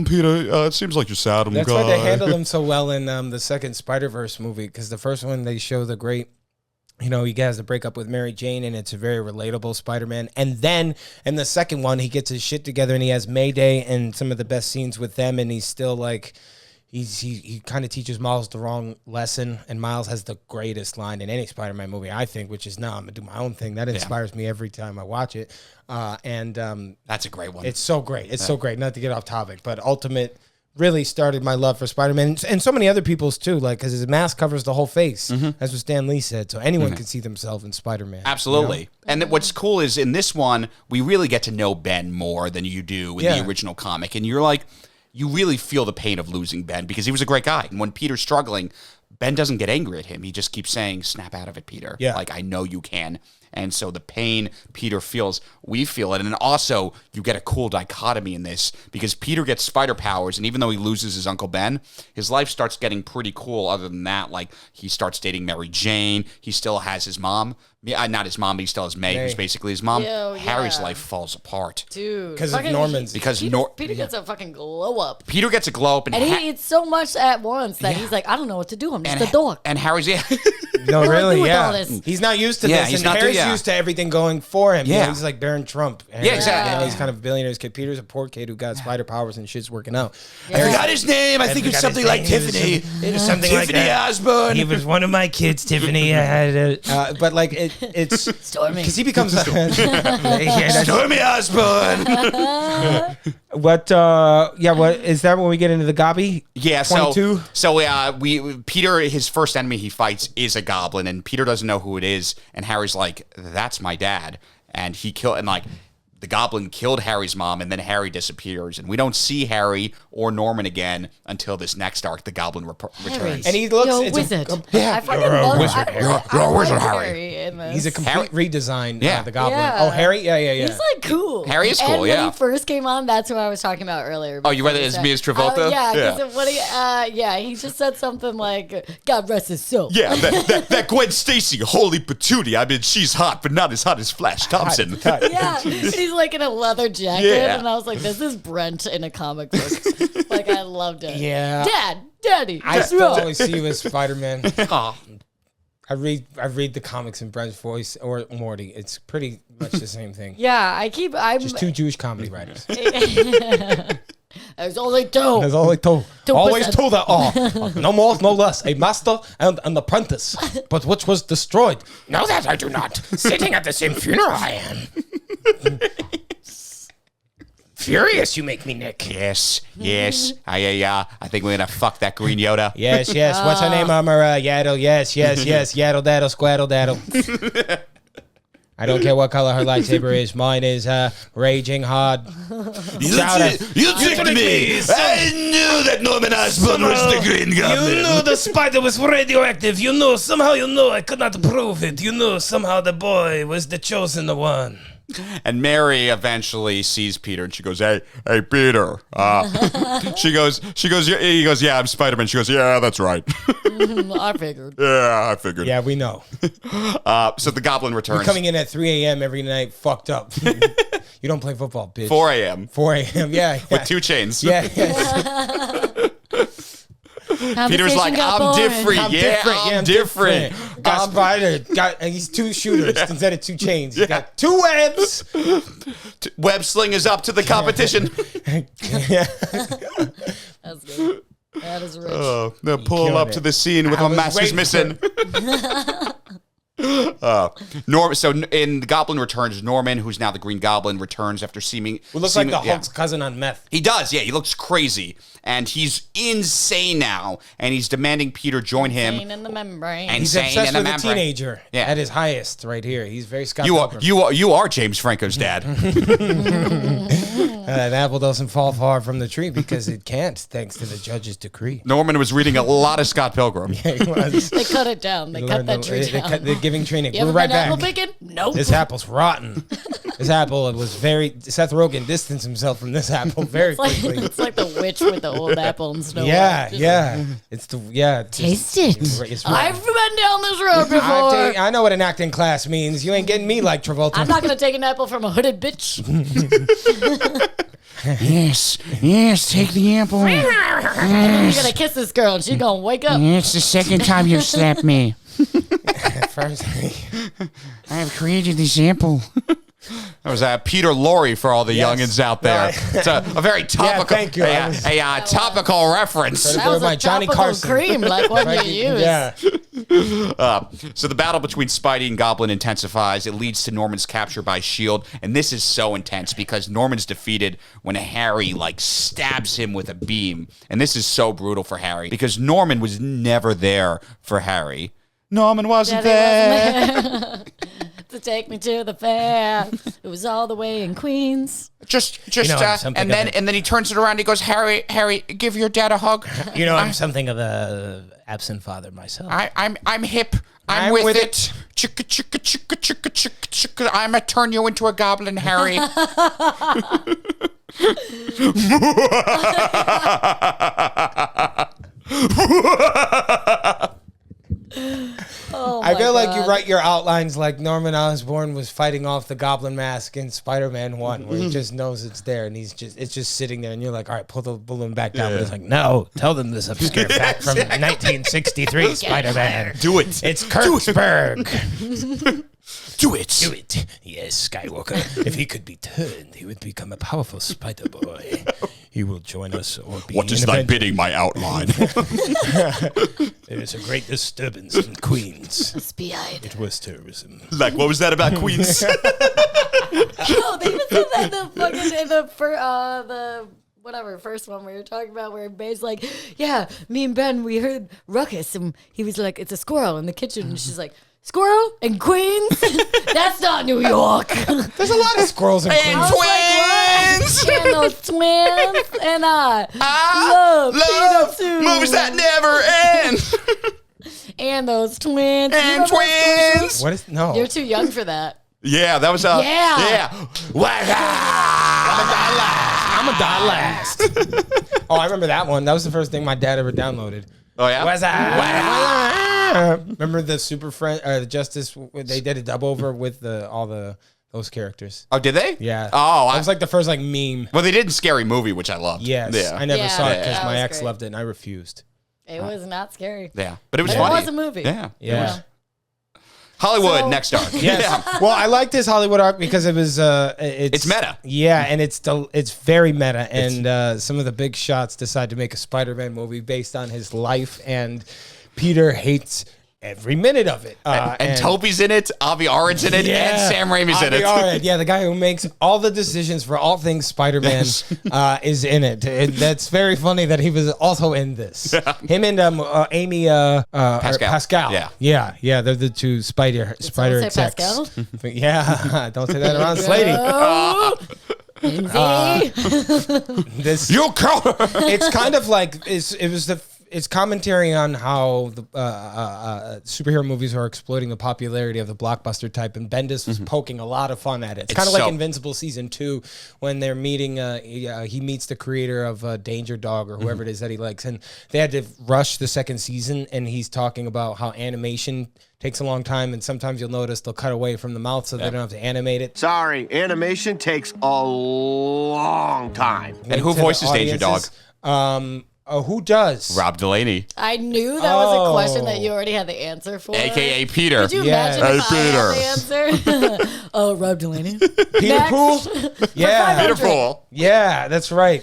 Peter, it seems like you're sad. That's why they handled him so well in the second Spider-Verse movie, because the first one they show the great, he has to break up with Mary Jane, and it's a very relatable Spider-Man. And then in the second one, he gets his shit together, and he has Mayday and some of the best scenes with them, and he's still like, he kind of teaches Miles the wrong lesson, and Miles has the greatest line in any Spider-Man movie, I think, which is, no, I'm going to do my own thing. That inspires me every time I watch it. That's a great one. It's so great. It's so great. Not to get off topic, but Ultimate really started my love for Spider-Man, and so many other people's too, like, because his mask covers the whole face. That's what Stan Lee said, so anyone can see themselves in Spider-Man. Absolutely. And what's cool is in this one, we really get to know Ben more than you do in the original comic. And you're like, you really feel the pain of losing Ben because he was a great guy. And when Peter's struggling, Ben doesn't get angry at him. He just keeps saying, snap out of it, Peter. Yeah. Like, I know you can. And so the pain Peter feels, we feel it. And then also, you get a cool dichotomy in this because Peter gets spider powers. And even though he loses his Uncle Ben, his life starts getting pretty cool other than that. Like, he starts dating Mary Jane. He still has his mom. Yeah, not his mom, but he still has May, who's basically his mom. Harry's life falls apart. Dude. Because of Norman's. Peter gets a fucking glow up. Peter gets a glow up. And he eats so much at once that he's like, I don't know what to do. I'm just a dog. And Harry's, No, really, with all yeah. this? He's not used to this. he's And not Harry's used to everything going for him. Yeah. He's like Baron Trump. Yeah, exactly. You know, he's kind of a billionaire's kid. Peter's a poor kid who got spider powers and shit's working out. I forgot his name. I think it's something like Tiffany. It was something like Tiffany that. Osborne. He was one of my kids, Tiffany. I had but like it's Stormy. because he becomes Stormy Osborne. What is that when we get into the Gobby? Yeah, 22? we Peter, his first enemy he fights is a goblin, and Peter doesn't know who it is, and Harry's like, "That's my dad," and the goblin killed Harry's mom, and then Harry disappears, and we don't see Harry or Norman again until this next arc. The goblin returns, And he looks. Yo, it's wizard. Yeah, I fucking love wizard, Harry. You're a wizard, Harry. in this. he's a complete redesign. Yeah. The goblin. Yeah. Oh, Harry. Yeah. He's like cool. Harry is cool, and when yeah. he first came on, that's what I was talking about earlier. Oh, you read it as me as Travolta? Yeah, Yeah. because he just said something like, God rest his soul. yeah, that Gwen Stacy, holy patootie. I mean, she's hot, but not as hot as Flash Thompson. Yeah, he's like in a leather jacket, Yeah. and I was like, "This is Brent in a comic book." Like, I loved it. Yeah. Daddy, I what's still wrong? always see you as Spider-Man. Aw. I read the comics in Brent's voice or Morty. It's pretty much the same thing. Yeah, I'm Just two Jewish comedy writers. There's only two. There's always two. 2%. Always two that are. No more, no less. A master and an apprentice. But which was destroyed? Know that I do not. Sitting at the same funeral I am. Furious you make me, Nick. Yes. I think we're gonna fuck that green Yoda. Yes. What's her name? Yaddle. Yes. Yaddle, daddle, squaddle, daddle. I don't care what color her lightsaber is. Mine is raging hard. You tricked me. I knew that Norman Osborn was the Green Goblin. You knew the spider was radioactive. You knew. Somehow you knew. I could not prove it. You knew somehow the boy was the chosen one. And Mary eventually sees Peter, and she goes, "Hey, Peter." He goes, "Yeah, I'm Spider-Man." She goes, "Yeah, that's right." I figured. Yeah, I figured. Yeah, we know. So the Goblin returns. Coming in at 3 a.m. every night, fucked up. You don't play football, bitch. 4 a.m. 4 a.m. Yeah. with 2 chains. Yeah. Peter's like, I'm different. I'm different. Got Spider. And he's 2 shooters instead of 2 chains. He's got 2 webs. Web sling is up to the competition. That's good. That is rich. They'll pull killing up it. to the scene with I my was master's waiting missing. So in The Goblin Returns, Norman, who's now the Green Goblin, returns after seeming... Who looks like the Hulk's cousin on meth. He does, yeah. He looks crazy. And he's insane now. And he's demanding Peter join him. Insane in the membrane. And He's insane obsessed in the with a membrane. teenager at his highest right here. He's very Scott Pilgrim. You are James Franco's dad. An apple doesn't fall far from the tree because it can't, thanks to the judge's decree. Norman was reading a lot of Scott Pilgrim. Yeah, he was. They cut it down. They cut that tree down. They're giving training. You ever We're right been back. apple picking? Nope. This apple's rotten. This apple was very... Seth Rogen distanced himself from this apple very quickly. It's like the witch with the old apple and Snow Yeah, White. Just yeah. It's the... Yeah. Taste it. It's I've been down this road before. I know what an acting class means. You ain't getting me like Travolta. I'm not going to take an apple from a hooded bitch. Yes, take the apple. And then you're going to kiss this girl and she's going to wake up. It's the second time you've slapped me. First, I have created this apple. That was Peter Lorre for all the Yes. youngins out there. Right. It's a very topical, thank you. I was- topical reference. That was my a Johnny topical Carson. cream, like what Right, you use. yeah. So the battle between Spidey and Goblin intensifies. It leads to Norman's capture by S.H.I.E.L.D. And this is so intense because Norman's defeated when Harry, stabs him with a beam. And this is so brutal for Harry because Norman was never there for Harry. Norman wasn't there. to take me to the fair. It was all the way in Queens. And then he turns it around. And he goes, Harry, give your dad a hug. You know, I'm something of a absent father myself. I'm hip. I'm with it. Chicka, chicka, chicka, chicka, chicka, chicka. I'm gonna turn you into a goblin, Harry. Oh I feel like God. you write your outlines like Norman Osborn was fighting off the Goblin Mask in Spider-Man 1, where he just knows it's there and it's just sitting there, and you're like, all right, pull the balloon back down. But it's like, no, tell them this obscure fact from 1963 Spider-Man. Do it. It's Kirksburg. Do it. Do it. Yes, Skywalker. If he could be turned, he would become a powerful Spider Boy. He will join us or be What is thy bidding, my outline? There is a great disturbance in Queens. Spied. It was terrorism. Like, what was that about Queens? No, they even said that in the fucking the first one we were talking about, where Bay's like, yeah, me and Ben, we heard ruckus, and he was like, it's a squirrel in the kitchen, and she's like, squirrel in Queens? That's not New York. There's a lot of squirrels in And Queens. twins! And those twins, and I love Peter too. movies that never end. And those twins. You And remember those twins! What is no? You're too young for that. Yeah, that was Yeah. I'm gonna die last. Oh, I remember that one. That was the first thing my dad ever downloaded. Oh, yeah? Was remember the Super Friend, the Justice? They did a dub over with those characters. Oh, did they? Yeah. Oh, that was like the first meme. well, they did Scary Movie, which I loved. Yes, Yeah. I never Yeah, saw it yeah, because that my was ex great. loved it and I refused. It was not scary. Yeah. But it was But funny. it was a movie. Yeah. Yeah. Hollywood, So- next arc. Yes. Yeah. Well, I like this Hollywood arc because it was it's meta. Yeah, and it's very meta, and some of the big shots decide to make a Spider-Man movie based on his life, and Peter hates every minute of it. And Toby's in it, Avi Arend's in it, and Sam Raimi's in Avi it. Arend, yeah, the guy who makes all the decisions for all things Spider-Man is in it. That's very funny that he was also in this. Him and Amy Pascal. Yeah, they're the two Spider Someone say execs. Pascal? Yeah, don't say that around Slady. This You call it's kind of like it's commentary on how the superhero movies are exploiting the popularity of the blockbuster type, and Bendis was poking a lot of fun at it. It's kind of like Invincible season 2 when they're meeting. He meets the creator of Danger Dog or whoever it is that he likes, and they had to rush the second season. And he's talking about how animation takes a long time, and sometimes you'll notice they'll cut away from the mouth so they don't have to animate it. Sorry, animation takes a long time. And who To the voices Danger Dog? audiences. Who does? Rob Delaney, I knew that was a question that you already had the answer for. a.k.a. Peter. Could you Yeah. imagine if Hey, I had the answer? Oh, Rob Delaney. Peter Next. Poole? Yeah. Peter Poole. Yeah, that's right.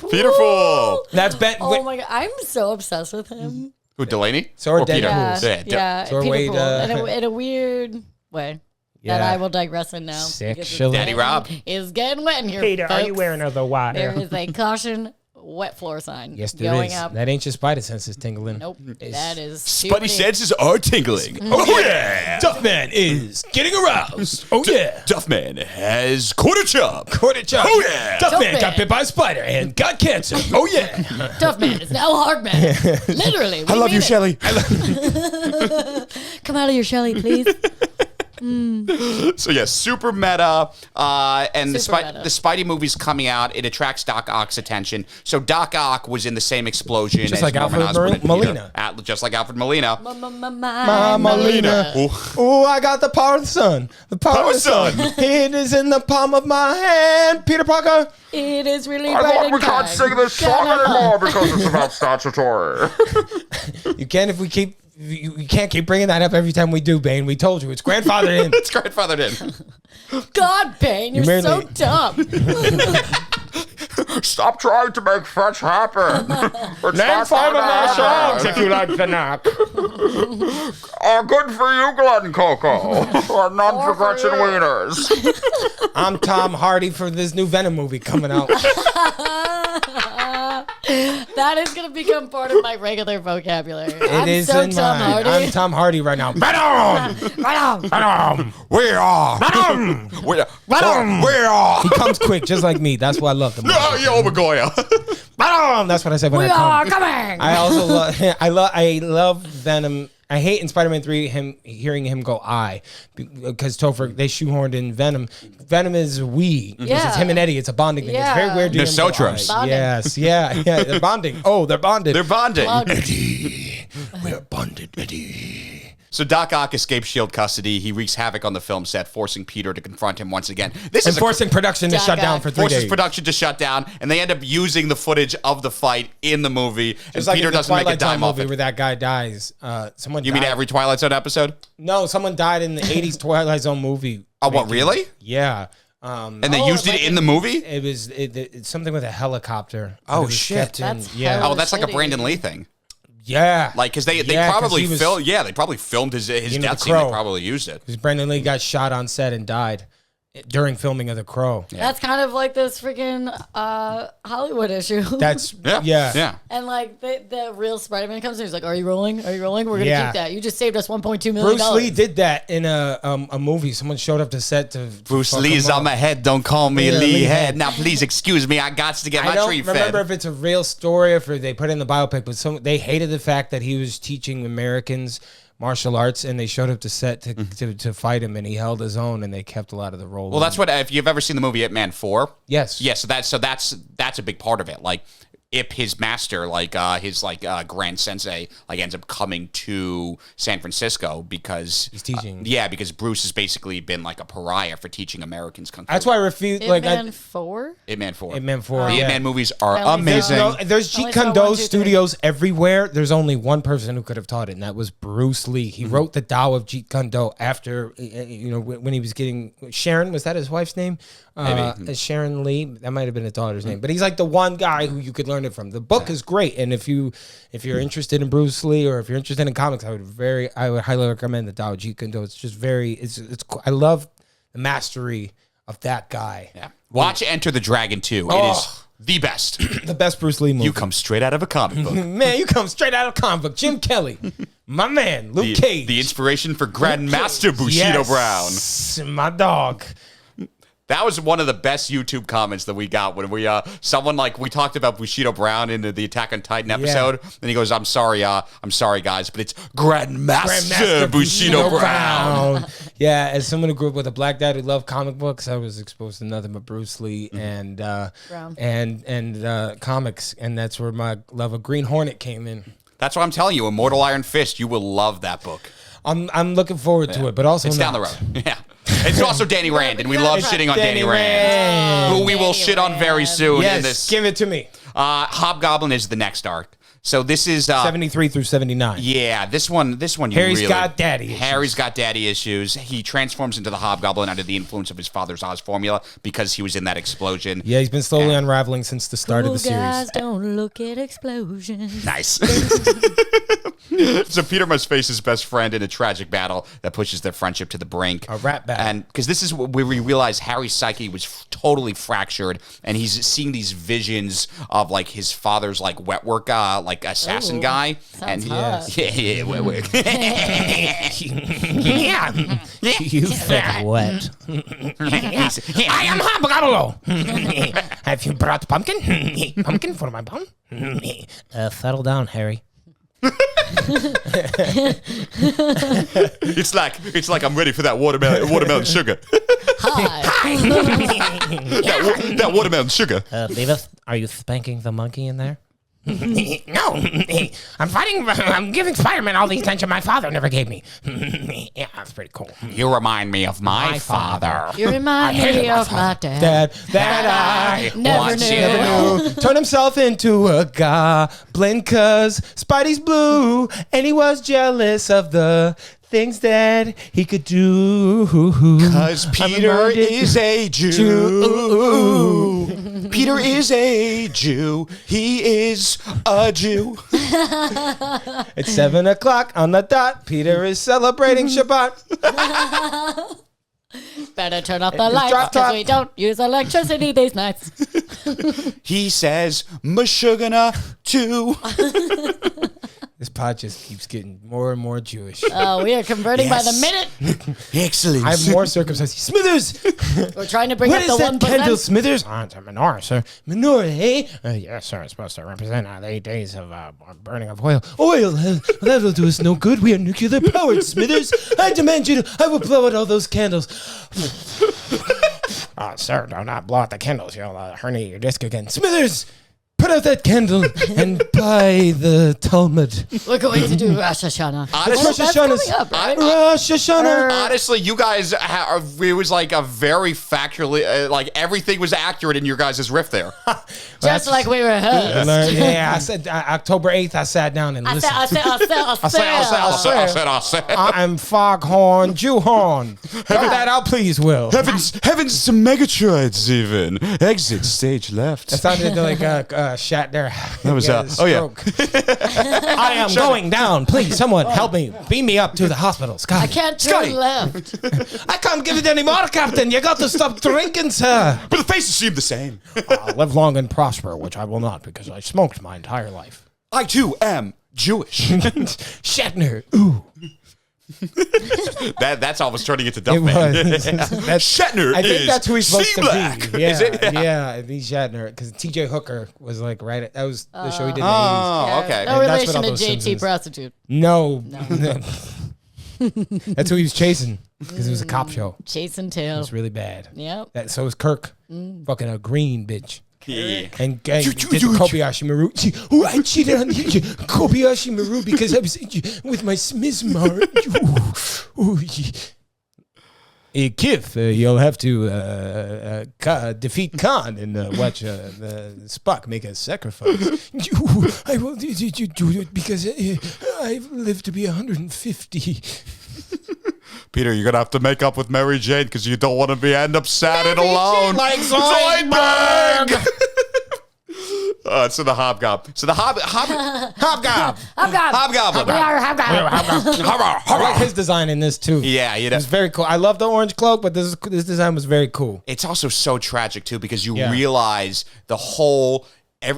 Peter Poole. That's Ben. Oh my God, I'm so obsessed with him. Who, Delaney? So are Or Peter? Deadpool. Yeah, Yeah, So Peter Wade, Poole. In a weird way that I will digress in now. Sexually. Daddy Rob. Is getting wet in here, Peter, are you folks. wearing the water? There is a caution wet floor sign. Yes, there going is. up. That ain't your spider senses tingling. Nope, that is Spuddy puberty. senses are tingling. Oh, yeah. Duffman is getting aroused. Oh, yeah. Duffman has quarter chub. Quarter chop. Oh, yeah. Duffman Duffman. got bit by a spider and got cancer. Oh, yeah. Tough man is now hard man. Literally. I love you, Shelly. Come out of your Shelly, please. So yeah, super meta, and Super meta. the Spidey movie's coming out. It attracts Doc Ock's attention. So Doc Ock was in the same explosion Just as like Norman Alfred Osborn and Molina. Peter. Just like Alfred Molina. Molina. Oh, I got the power of the sun. The power of the sun. It is in the palm of my hand. Peter Parker. It is really bright and kind. this song anymore because it's about statutory. You can't if we keep. You can't keep bringing that up every time we do, Bane. We told you it's grandfathered in. It's grandfathered in. God, Bane, you're merely- so dumb. Stop trying to make French happen. Name 5 of our songs if you like the knock. Good for you, Glenn Coco. None for Gretchen Wieners. I'm Tom Hardy for this new Venom movie coming out. That is going to become part of my regular vocabulary. It is so in Tom mine. Hardy. I'm Tom Hardy right now. We are. He comes quick, just like me. That's why I love him. Oh my God. That's what I said when We I come. are coming. I also I love Venom. I hate in Spider-Man 3 hearing him go I, because Topher, they shoehorned in Venom. Venom is we. Yeah. It's him and Eddie. It's a bonding thing. It's very weird to hear him go, Nosotros. I. Bonding. Yes, yeah. They're bonding. Oh, they're bonded. They're bonding. We're bonded, Eddie. So Doc Ock escapes S.H.I.E.L.D. custody. He wreaks havoc on the film set, forcing Peter to confront him once again. This And is forcing production to Doc shut down Ock. for 3 forces days. production to shut down, and they end up using the footage of the fight in the movie. And Just like Peter in the doesn't make a Twilight Zone dime off movie it. where that guy dies. Someone You died. mean every Twilight Zone episode? No, someone died in the 80s Twilight Zone movie. Oh, what, really? Yeah. And they used it in the movie? It's something with a helicopter. Oh, It was shit. kept in- That's yeah. hella Oh, that's like a shitty. Brandon Lee thing. Yeah. Like, because they Yeah, 'cause probably he was- filmed. Yeah, they probably filmed his know, death The scene. They Crow. probably used it. Because Brandon Lee got shot on set and died during filming of The Crow. That's kind of like this freaking Hollywood issue. That's Yeah, yeah. And like the real Spider-Man comes in, he's like, "Are you rolling? Are you rolling? We're gonna Yeah. keep that. You just saved us $1.2 million." Bruce Lee did that in a movie. Someone showed up to set to Bruce fuck Lee's him on up. my head. Don't call me Yeah, Lee Lee Head. Head. Now, please excuse me. I got to get I my don't tree remember fed. if it's a real story or if they put it in the biopic, but they hated the fact that he was teaching Americans martial arts, and they showed up to set to fight him, and he held his own, and they kept a lot of the role. Well, that's what. If you've ever seen the movie Ip Man 4, Yes. yeah. So that's a big part of it. Like, Ip, his master, his grand sensei, ends up coming to San Francisco because He's teaching. because Bruce has basically been like a pariah for teaching Americans kung fu. That's why I refuse. Ip Like Man 4. Ip Man 4. Ip Man 4. The yeah. Ip Man movies are I only amazing. saw- There's Only Jeet saw Kune 1, Do 2, 3. studios everywhere. There's only one person who could have taught it, and that was Bruce Lee. He wrote the Tao of Jeet Kune Do after, when he was getting Sharon. Was that his wife's name? Sharon Lee. That might have been his daughter's name. But he's like the one guy who you could learn it from. The book is great, and if you're interested in Bruce Lee or if you're interested in comics, I would highly recommend the Tao of Jeet Kune Do. It's just it's cool. I love the mastery of that guy. Yeah. Watch Enter the Dragon 2. It Oh. is the best. The best Bruce Lee movie. You come straight out of a comic book. Man, you come straight out of comic book. Jim Kelly, my man, Luke Cage. The inspiration for Grandmaster Bushido Yes, my dog. That was one of the best YouTube comments that we got when we we talked about Bushido Brown in the Attack on Titan episode, and he goes, I'm sorry guys, but it's Grandmaster Bushido Brown. Yeah, as someone who grew up with a black dad who loved comic books, I was exposed to nothing but Bruce Lee and comics, and that's where my love of Green Hornet came in. That's what I'm telling you. Immortal Iron Fist, you will love that book. I'm looking forward to it, but also It's down the road. Yeah. It's also Danny Rand, and we love shitting on Danny Rand, who we will Danny shit on very Rand. soon in Yes, this. give it to me. Hobgoblin is the next arc. So this is 73 through 79. Yeah, this one. You Harry's really, got daddy issues. Harry's got daddy issues. He transforms into the Hobgoblin under the influence of his father's Oz formula because he was in that explosion. Yeah, he's been slowly unraveling since the start of the series. Guys don't look at explosions. Nice. So Peter must face his best friend in a tragic battle that pushes their friendship to the brink. A rap battle. And because this is where we realize Harry's psyche was totally fractured, and he's seeing these visions of like his father's like wet work, like assassin Ooh, guy. sounds And hot. yeah, wet work. Yeah, you feel wet. I am Hobgoblin. Have you brought pumpkin? Pumpkin for my bum? Settle down, Harry. It's like I'm ready for that watermelon sugar. that watermelon sugar. Beavis, are you spanking the monkey in there? No, I'm giving Spider-Man all the attention my father never gave me. Yeah, that's pretty cool. You remind me of my father. You remind me of my dad. That I Never once knew. never knew. Turned himself into a goblin cause Spidey's blue and he was jealous of the things that he could do. Because Peter is a Jew. Peter is a Jew. He is a Jew. It's 7 o'clock on the dot. Peter is celebrating Shabbat. Better turn off the lights drop because top. we don't use electricity these nights. He says, Meshuggah too. This pod just keeps getting more and more Jewish. Oh, we are converting by the minute. Excellent. I have more circumcised. Smithers! We're trying to bring What up is the that 1%. candle, Smithers? Oh, it's a menorah, sir. Menorah, eh? Yes, sir. It's supposed to represent the 8 days of burning of oil. Oil! That'll do us no good. We are nuclear powered, Smithers. I demand you to... I will blow out all those candles. Sir, do not blow out the candles. You'll herniate your disc again. Smithers! Put out that candle and buy the Talmud. We're going to do Rosh Hashanah. Honestly, Rosh That's Hashanah's- coming up, right? Rosh Hashanah. Honestly, you guys, it was like a very factually, like everything was accurate in your guys' riff there. Just like we rehearsed. Yeah, I said October 8th, I sat down and listened. I said. I'm Foghorn Jewhorn. Cover that out, please, Will. Heavens, some Megatroids even. Exit stage left. That sounded like Shatner. That was, Yeah, oh, yeah. stroke. I am going down. Please, someone help me. Beam me up to the hospital. Scotty. I can't turn Scotty. left. I can't give it anymore, Captain. You got to stop drinking, sir. But the faces seem the same. I'll live long and prosper, which I will not because I smoked my entire life. I too am Jewish. Shatner. Ooh. That's almost turning into It Duffman. was. That's, Shatner I think is that's who he's supposed C-Black. to be. Yeah, Is it? Yeah, he's Shatner. Because T.J. Hooker was like that was the show he did in the 80s. Oh, okay. No And that's what relation all to those JT Simpsons- prostitute. No. That's who he was chasing. Because it was a cop show. Jason It Tail. was really bad. Yep. So was Kirk. Fucking a green bitch. Yeah. And did the Kobayashi Maru. Oh, I cheated on you, Kobayashi Maru, because I was with my Smizmar. Kith, you'll have to defeat Khan and watch Spock make a sacrifice. I will do it because I've lived to be 150. Peter, you're going to have to make up with Mary Jane because you don't want to end up sad and alone. Like Zoidberg! So the Hobgoblin. So the Hobgoblin. We are Hobgoblin. I like his design in this too. Yeah, you know. It's very cool. I love the orange cloak, but this design was very cool. It's also so tragic too because you Yeah. realize the whole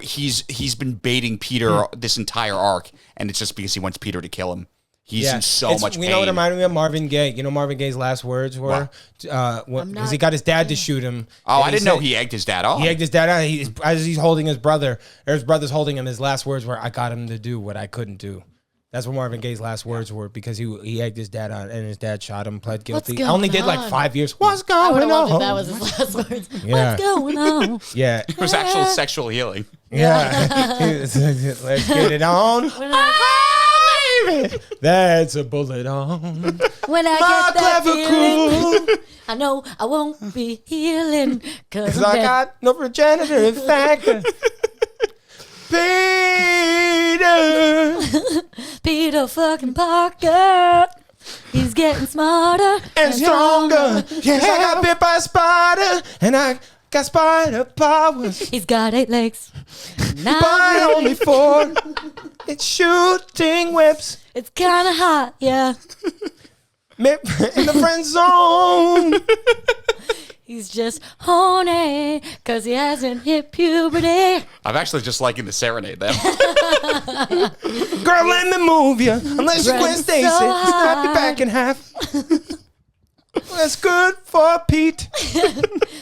he's been baiting Peter this entire arc, and it's just because he wants Peter to kill him. He's in so much pain. You know what reminded me of Marvin Gaye? You know Marvin Gaye's last words were? Because he got his dad to shoot him. Oh, and I didn't know he egged his dad on. He egged his dad out. As he's holding his brother, or his brother's holding him, his last words were, I got him to do what I couldn't do. That's what Marvin Gaye's last words were because he egged his dad on and his dad shot him, pled guilty. going Only did like on? 5 years. What's I would going have loved if on? that was his last words. Yeah. What's going on? Yeah. It was actual sexual healing. Yeah. Let's get it on. That's a bullet on. When I My get that feeling, clavicle. I know I won't be healing because Cause I got no regenerative factor. Peter Peter fucking Parker. He's getting smarter and stronger. Yes, I got bit by a spider and I got spider powers. He's got 8 legs. But only 4. It's shooting webs It's kind of hot, yeah. in the friend zone. He's just horny because he hasn't hit puberty. I'm actually just liking the serenade there. Girl, let me move you. Unless you're Gwen Friends Stacy, so snap your back in half. That's good for Pete.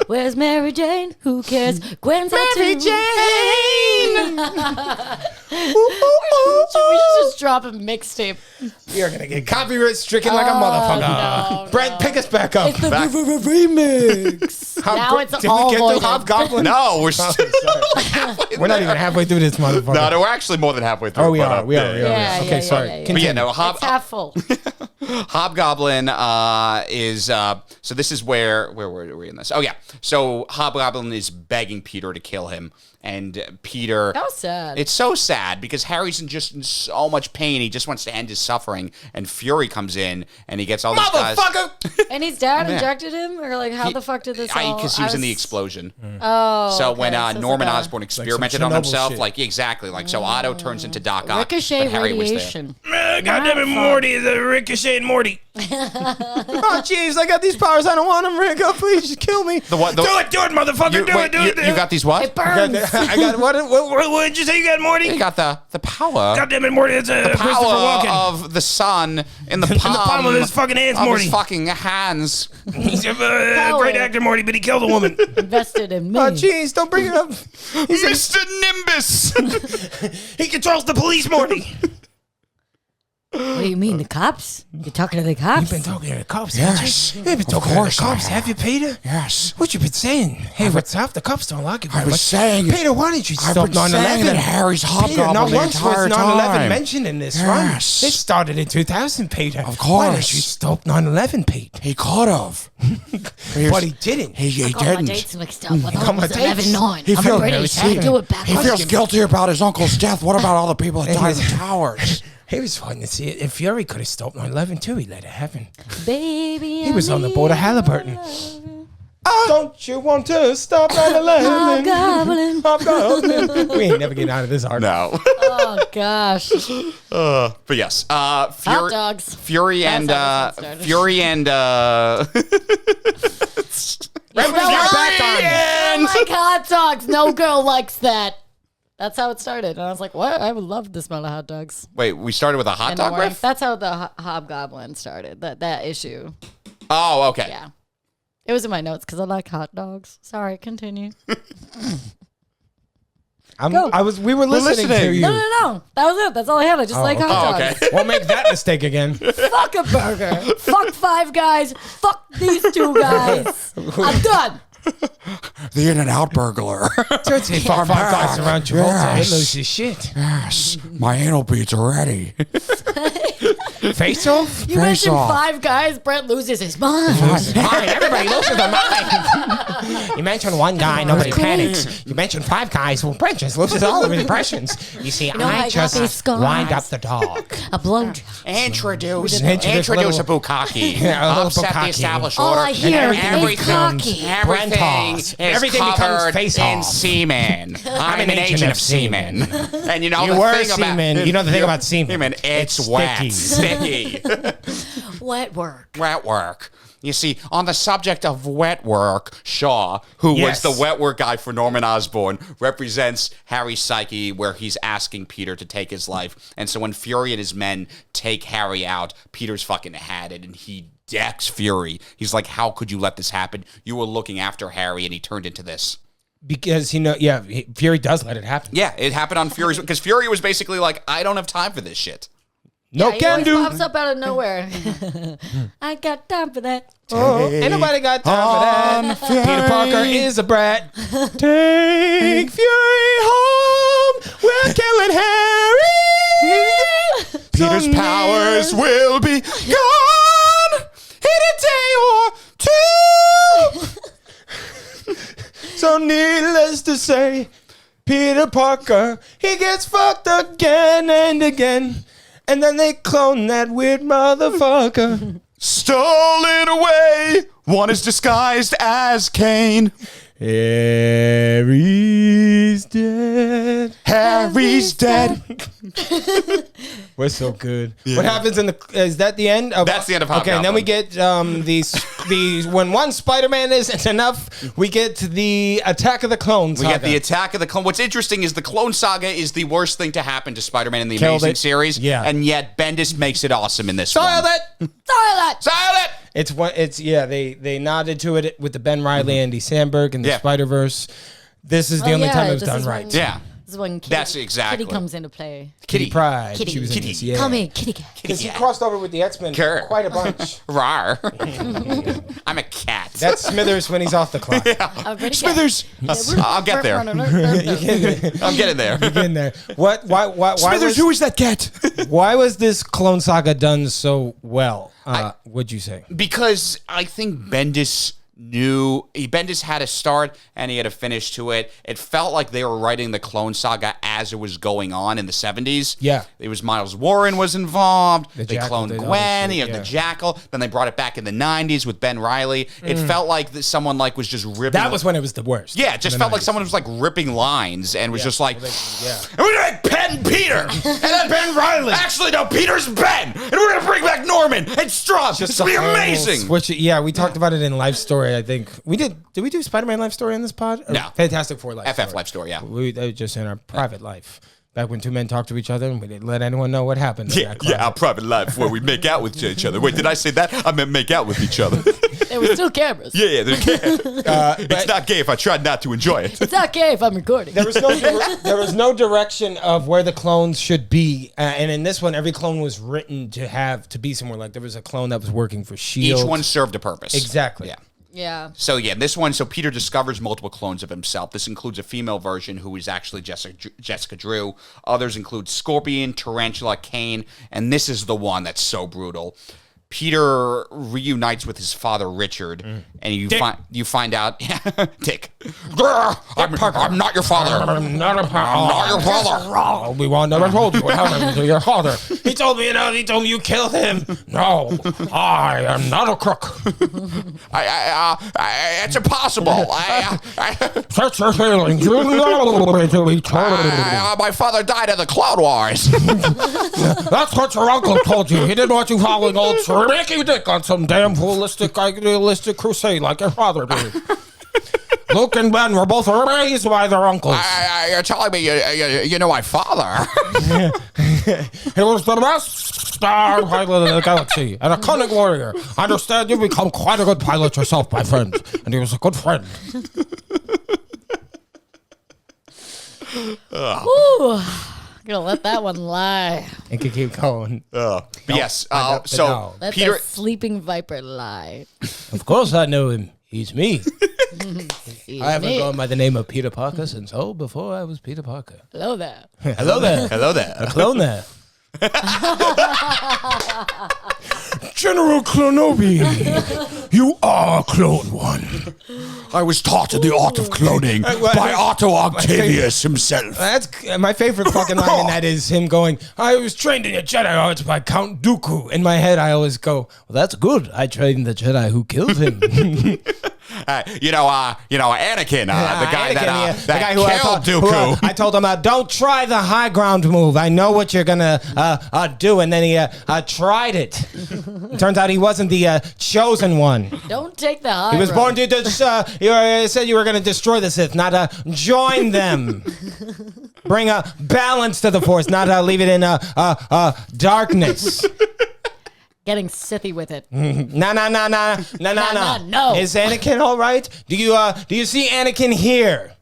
Where's Mary Jane? Who cares? Gwen's out Mary too. Jane. We should just drop a mixtape. We are gonna get copyright stricken like a motherfucker. no, Brent, pick us back up. It's the remix. Now it's Did all we get voided. through Hobgoblin? No, we're Oh, sorry. We're not even halfway through this motherfucker. no, we're actually more than halfway through. Oh, we but, are. We are. Yeah, Okay, yeah, sorry. yeah, yeah. But yeah, Continue. no, It's half full. Hobgoblin is so this is where were we in this? Oh yeah, so Hobgoblin is begging Peter to kill him, and Peter. That was sad. It's so sad because Harry's in so much pain. He just wants to end his suffering, and Fury comes in and he gets all these guys. Motherfucker! And his dad injected him? Or like, how the fuck did this all... Because he was in the explosion. Oh, So okay. when So it's Norman like a Osborn experimented on Chernobyl himself, shit. like exactly, like so Otto turns into Doc Ock, Ricochet but Harry was there. radiation. Goddamn it, Morty, the ricochet and Morty. Oh, jeez, I got these powers. I don't want them, Rick. Oh, please, just kill me. Do it, motherfucker. Do it. You got these what? It burns. I got What did you say you got, Morty? You got the power. God damn it, Morty. It's Christopher Power Walken. of the sun in the palm, palm of his fucking hands, of Morty. his fucking hands. He's a great actor, Morty, but he killed a woman. Invested in me. Oh, jeez, don't bring it up. Mr. Nimbus. He controls the police, Morty. What do you mean, the cops? You're talking to the cops? You've been talking to the cops, Yes, haven't you? You've been of talking to the course I cops, have you, Peter? Yes. What you been saying? Hey, what's up? The cops don't like it very I was much. saying- Peter, why didn't you I've stop been saying 9/11? that Harry's Peter, hobgoblin not the once entire was 9/11 time. mentioned in this run. It Yes. started in 2000, Peter. Of Why course. didn't you stop 9/11, Pete? He could have. But he didn't. He Got my didn't. dates mixed up. I thought Got it my was dates. 11-9. He I'm feels- British. he I do it He backwards. feels guilty about his uncle's death. What about all the people that died in the towers? He was fighting to see it. If Fury could have stopped 9/11 too, he let it happen. Baby, He was on the board of Halliburton. Don't you want to stop 9/11? Goblin. Hobgoblin. We ain't never getting out of this art. No. Oh, gosh. But yes, Hot Fury, dogs. Fury That's and how this one started. Fury and Right when you got back on. I like hot dogs. No girl likes that. That's how it started. And I was like, what? I would love the smell of hot dogs. Wait, we started with a hot In the dog morning. riff? That's how the hobgoblin started. That issue. Oh, okay. Yeah. It was in my notes because I like hot dogs. Sorry, continue. We were listening to you. No. That was it. That's all I had. I just like hot dogs. Okay. Won't make that mistake again. Fuck a burger. Fuck Five Guys. Fuck these two guys. I'm done. The In-N-Out burglar. Don't say five guys around Travolta. He loses shit. Yes. My anal beads are ready. Face off? You Face mentioned off. Five Guys. Brett loses his mind. Fine, everybody loses their mind. You mentioned one guy, nobody panics. You mentioned five guys, well, Brent just loses all of his impressions. You see, know, I I got just these scars. wind up the dog. A blowjob. Introduce Introduce a little- bukkake. Yeah, a little Upset the bukkake. established All order. I hear is everything, cocky. everything Brentos. is Everything becomes covered face in off. semen. I'm an agent of semen. And you know You the were thing semen. about You know the thing about semen. Semen, it's It's wet, sticky. sticky. Wet work. Wet work. You see, on the subject of wet work, Shaw, who Yes. was the wet work guy for Norman Osborn, represents Harry's psyche where he's asking Peter to take his life. And so when Fury and his men take Harry out, Peter's fucking had it and he decks Fury. He's like, how could you let this happen? You were looking after Harry and he turned into this. Because Fury does let it happen. Yeah, it happened on Fury's, because Fury was basically like, I don't have time for this shit. No He can always do. pops up out of nowhere. I got time for that. Oh, ain't nobody got time for that. Peter Parker is a brat. Take Fury home. We're killing Harry. Peter's Someday. powers will be gone in a day or two. So needless to say, Peter Parker, he gets fucked again and again. And then they clone that weird motherfucker. Stolen away. One is disguised as Kane. Harry's dead. Harry's dead. We're so good. What happens in the? Is that the end? That's the end of Okay, and then we Hobgoblin. get these. When one SpiderMan isn't enough, we get to the Attack of the Clones. We get the Attack of the Clone. What's interesting is the Clone Saga is the worst thing to happen to Spider-Man in the Killed Amazing it. series. Yeah. And yet Bendis makes it awesome in this Silent. one. Silent. Silent! It's one. It's they nodded to it with the Ben Reilly, Andy Samberg, and the Yeah. Spider-Verse. This is the only time it was done right. Yeah. This is when Kitty, That's exactly. Kitty comes into play. Kitty Pryde. Kitty. She was in Kitty. this. Yeah. Come here, kitty cat. Because he crossed over with the X-Men Sure. quite a bunch. Rar. I'm a cat. That's Smithers when he's off the clock. Smithers. I'll get there. I'm getting there. In there. Why Smithers, who is that cat? why was this Clone Saga done so well? Would you say? Because I think Bendis Bendis had a start and he had a finish to it. It felt like they were writing the Clone Saga as it was going on in the 70s. Yeah. It was Miles Warren was involved. They Jackal cloned did all Gwen. this You shit, have the Jackal. Then they brought it back in the 90s with Ben Reilly. It felt like someone like was just ripping. That was when it was the worst. Yeah, it just felt like someone was like ripping lines and was just like, and we're gonna make Ben Peter and then Ben Reilly. Actually, no, Peter's Ben, and we're gonna bring back Norman and Strong. It's gonna be amazing. Which, yeah, we talked about it in Life Story. I think we did. Did we do Spider-Man Life Story in this pod? Or No. Fantastic Four Life Story. FF Life Story, yeah. That was just in our private life. Back when two men talked to each other and we didn't let anyone know what happened. Our private life where we make out with each other. Wait, did I say that? I meant make out with each other. There were still cameras. Yeah, they're gay. It's not gay if I tried not to enjoy it. It's not gay if I'm recording. There was no direction of where the clones should be, and in this one, every clone was written to be somewhere. Like there was a clone that was working for S.H.I.E.L.D. Each one served a purpose. Exactly. Yeah. Yeah. So yeah, this one. So Peter discovers multiple clones of himself. This includes a female version who is actually Jessica Drew. Others include Scorpion, Tarantula, Kane, and this is the one that's so brutal. Peter reunites with his father Richard, and you find out, Dick. I'm not your father. I'm not your father. Obi-Wan never told you what happened to your father. He told me, he told me you killed him. No, I am not a crook. It's impossible. Search your feelings. You know to be told. My father died in the Clone Wars. That's what your uncle told you. He didn't want you following old Ricky Dick on some damn holistic, idealistic crusade like your father did. Luke and Ben were both raised by their uncles. You're telling me you know my father? He was the best star pilot in the galaxy and a cunning warrior. I understand you've become quite a good pilot yourself, my friend. And he was a good friend. Ooh. Gonna let that one lie. It could keep going. Yes. So Let Peter, the sleeping viper lie. of course I know him. He's me. He's I haven't me. gone by the name of Peter Parker since before I was Peter Parker. Hello there. Hello there. hello there. A clone there. General Clonobi, you are Clone One. I was taught in the art of cloning by Otto Octavius himself. That's my favorite fucking line in that is him going, I was trained in the Jedi arts by Count Dooku. In my head, I always go, well, that's good. I trained the Jedi who killed him. Anakin, the guy that who killed Dooku. I told him, don't try the high ground move. I know what you're gonna do, and then he tried it. It turns out he wasn't the chosen one. Don't take the high He was road. born to you said you were gonna destroy the Sith, not join them. Bring a balance to the Force, not leave it in darkness. Getting sithy with it. No. No. Is Anakin all right? Do you see Anakin here?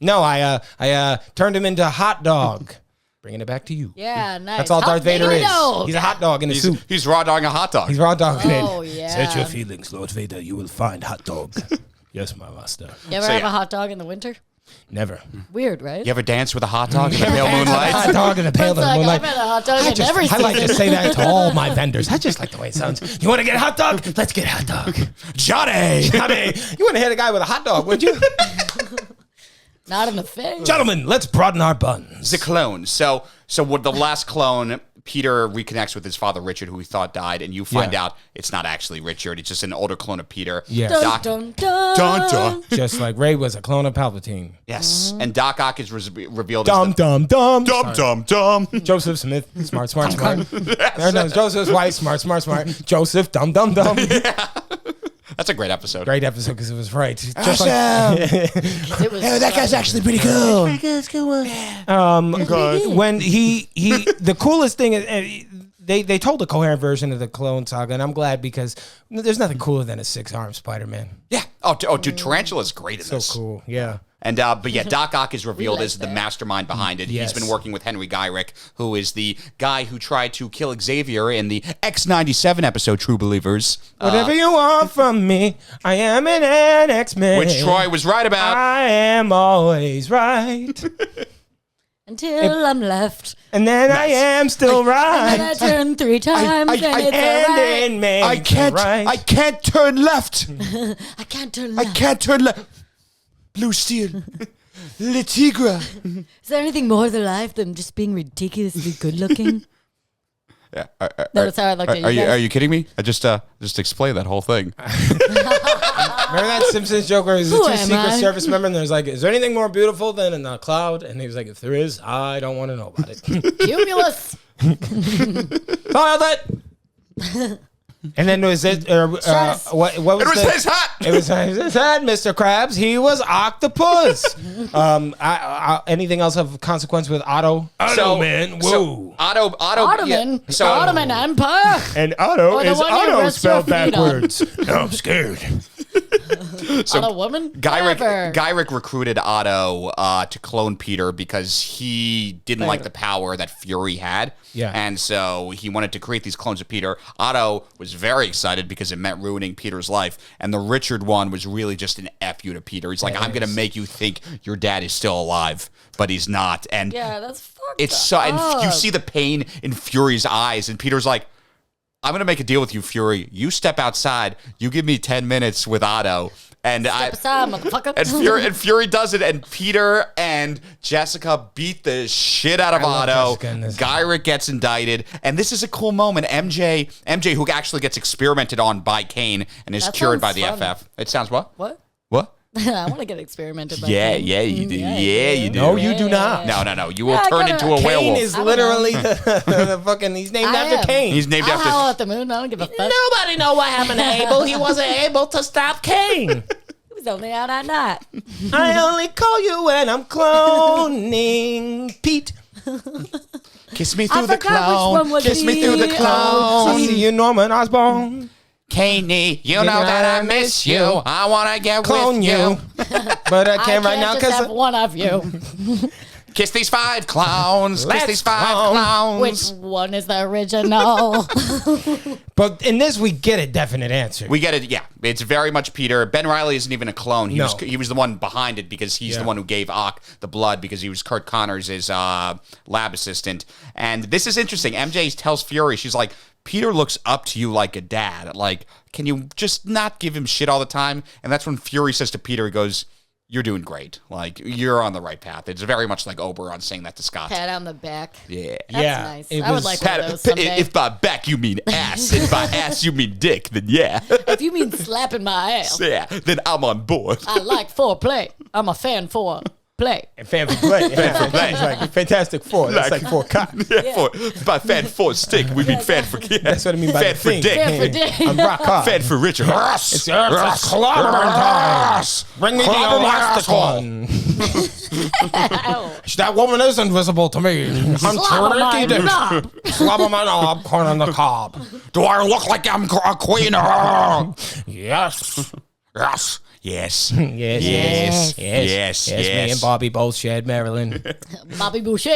No, I turned him into a hot dog. Bringing it back to you. Yeah, nice. That's all Hot Darth Vader is. dog. He's a hot dog in a suit. He's raw dogging a hot dog. He's raw dogging it. Oh, yeah. Search your feelings, Lord Vader. You will find hot dog. Yes, my master. You ever have a hot dog in the winter? Never. Weird, right? You ever dance with a hot dog in the pale moonlight? Hot dog in the pale It's like, moonlight. I've had a hot dog in every I like to season. say that to all my vendors. I just like the way it sounds. You want to get a hot dog? Let's get a hot dog. Johnny! You want to hit a guy with a hot dog, would you? Not in the face. Gentlemen, let's broaden our buns. The clone. So with the last clone, Peter reconnects with his father Richard, who he thought died, and you find out it's not actually Richard. It's just an older clone of Peter. Yeah. Dun, dun, dun. Dun, dun. Just like Ray was a clone of Palpatine. Yes. And Doc Ock is revealed Dum, as the... dum, dum. Dum. Joseph Smith, smart. No, Joseph White, smart. Joseph, dumb. That's a great episode. Great episode because it was right. Just It was That guy's actually pretty cool. when he the coolest thing is they told a coherent version of the Clone Saga, and I'm glad because there's nothing cooler than a 6-armed Spider-Man. Yeah. Dude, Tarantula's great in So this. cool, yeah. And but yeah, Doc Ock is revealed like as the that. mastermind behind it. Yes. He's been working with Henry Gyrick, who is the guy who tried to kill Xavier in the X-97 episode True Believers. Whatever you want from me, I am an X-Men. Which Troy was right about. I am always right. Until I'm left. And then I am still And then I right. turn 3 times, and it's And alright. in me, I can't. right. I can't turn left. I can't turn I left. can't turn left. Blue steel. Le Tigre. Is there anything more to life than just being ridiculously good looking? Yeah. That's how I looked at you Are you guys. are you kidding me? I just explained that whole thing. Remember that Simpsons joke where he's a Who two am Secret I? Service member and there's like, is there anything more beautiful than a cloud? And he was like, if there is, I don't want to know about it. Cumulus. Filed it. And then was it? Stress. What was It was the, his hat. It was his hat, Mr. Krabs. He was octopus. Anything else of consequence with Otto? So, man, so Otto. Ottoman. Yeah, so Ottoman Empire. And Otto Or the is one you Otto rest your spelled feet on. backwards. I'm scared. Otto woman. Whatever. Gyrick recruited Otto to clone Peter because he didn't like the power that Fury had. Yeah. And so he wanted to create these clones of Peter. Otto was very excited because it meant ruining Peter's life. And the Richard one was really just an F you to Peter. He's like, I'm going to make you think your dad is still alive, but he's not. And Yeah, that's fucked it's so, and up. you see the pain in Fury's eyes, and Peter's like, I'm going to make a deal with you, Fury. You step outside, you give me 10 minutes with Otto, and Step aside, motherfucker. and Fury does it, and Peter and Jessica beat the shit out of love Otto. Jessica in this. Gyrick gets indicted, and this is a cool moment. MJ, who actually gets experimented on by Kane and is That cured by sounds the fun. FF. It sounds what? What? What? I want to get experimented by Yeah, Kane. yeah, you do. Yeah, you do. No, you do not. No. You will Yeah, I turn gotta- into a Kane werewolf. Kane is I don't literally the fucking. He's named I after am. Kane. He's named I'll howl after. at the moon. I don't give a fuck. Nobody know what happened to Abel. He wasn't able to stop Cain. He was only out at night. I only call you when I'm cloning Pete. Kiss me I through the forgot which clown. one was Kiss me he. through the Oh, clown. I see you, Norman Osborn. Caney, you know that I miss you. I want to get Clone with you. you. But I I can't can't right now just because have one of you. Kiss these 5 clowns. Kiss Let's these 5 clown. clowns. Which one is the original? But in this, we get a definite answer. We get it, yeah. It's very much Peter. Ben Reilly isn't even a clone. He No. was the one behind it because he's the one who gave Ock the blood because he was Kurt Connors' lab assistant. And this is interesting. MJ tells Fury, she's like, Peter looks up to you like a dad. Like, can you just not give him shit all the time? And that's when Fury says to Peter, he goes, you're doing great. Like, you're on the right path. It's very much like Oberon saying that to Scott. Pat on the back. Yeah. That's Yeah, nice. it I would was- like one of those someday. If by back you mean ass, and by ass you mean dick, then yeah. If you mean slapping my ass, Yeah, then I'm on board. I like foreplay. I'm a fan for play. And fan for play. Yeah. play. It's like Fantastic Four. That's like 4 cotton. Yeah, by fan for stick, we mean fan for That's what I mean by fan the for thing. dick. Fan for dick. I'm rock hard. Fan for Richard. It's clobbering time. Bring me the elasticon. That woman is invisible to me. I'm Slobber my tricky dick. knob. Slobber my knob, corn on the cob. Do I look like I'm a queen? Yes. Yes. Yes. Yes. Yes. Yes. Me Yes. and Bobby both shared Maryland. Bobby Boucher.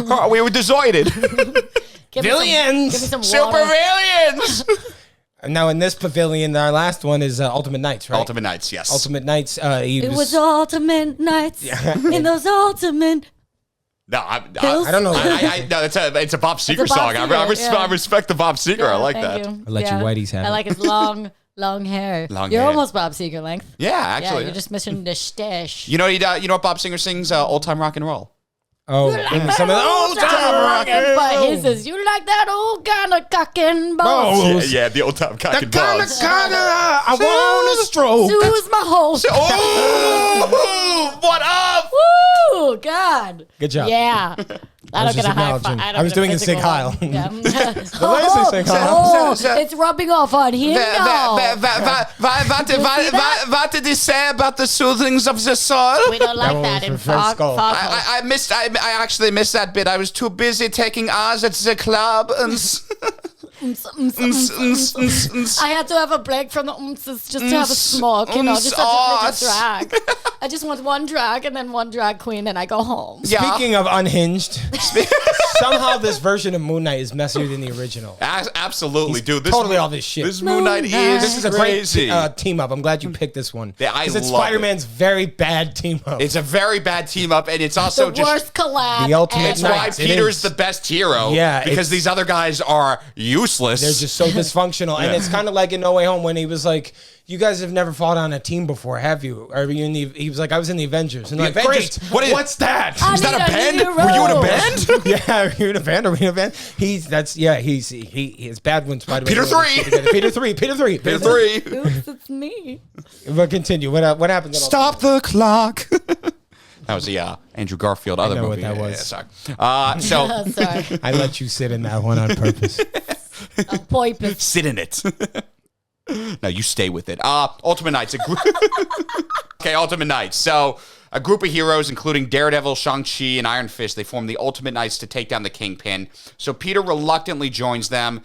Oh, we were deserted. Give me Villains. some Super water. villains. Now in this pavilion, our last one is Ultimate Knights, right? Ultimate Knights, yes. Ultimate Knights. It was ultimate nights in those ultimate. No, I don't know. no, it's a Bob Seger a Bob song. Seger, yeah. I respect the Bob Seger. I like Thank that. you. I'll let you whiteys have I it. like his long hair. Long You're hair. almost Bob Seger length. Yeah, actually. Yeah, you're just missing the stash. You know what Bob Singer sings? Old Time Rock and Roll. Oh, some of the old time rock and But roll. his is, you like that old kind of cock and balls. Balls. Yeah, the old time cock The and kind of balls. I want to stroke. Sue's my whole. Oh, what up? Woo, God. Good job. Yeah. I don't just get a high acknowledging. five. I was doing a Sig Heil. Yeah. laser Sig Heil. It's rubbing off on him now. What did he say about the soothings of the soul? We don't like That that was in for Fred Skull. I actually missed that bit. I was too busy taking Oz at the club. And I had to have a break from the just to have a smoke, you know, just a drag. I just want one drag and then one drag queen, and I go home. Yeah. Speaking of unhinged, somehow this version of Moon Knight is messier than the original. Absolutely, dude. Totally all this shit. This Moon Knight This is a crazy. great team up. I'm glad you picked this one. Yeah, I Because it's love Spider-Man's very bad team up. It's a very bad team up, and it's also The worst collab. The ultimate It's why Knights. It Peter's is. the best hero. Yeah, because it's- these other guys are useless. They're just so dysfunctional. And it's kind of like in No Way Home when he was like, you guys have never fought on a team before, have you? Are you in the, he was like, I was in the Avengers. And The like, Avengers? great. What's that? I Is that a need band? hero. Were you in a band? Yeah, are you in a band? Are we in a band? He's bad when Spider-Man. Peter three. Peter 3. Peter 3. Oops, it's me. But continue. What happened? Stop the clock. That was the Andrew Garfield other know movie. what that was. Yeah, sorry. So Sorry. I let you sit in that one on purpose. A poipus. sit in it. No, you stay with it. Ultimate Knights. Okay, Ultimate Knights. So a group of heroes, including Daredevil, Shang-Chi, and Iron Fist, they form the Ultimate Knights to take down the Kingpin. So Peter reluctantly joins them.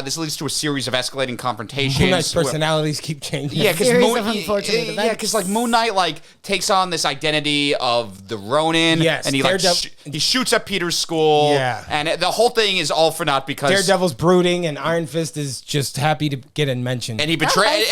This leads to a series of escalating confrontations. Moon Knight's personalities keep changing. Yeah, because Series of unfortunate yeah, events. because like Moon Knight like takes on this identity of the Ronin. Yes, and he like he shoots up Peter's school. Yeah. and the whole thing is all for naught because Daredevil's brooding, and Iron Fist is just happy to get it mentioned. and he high betrays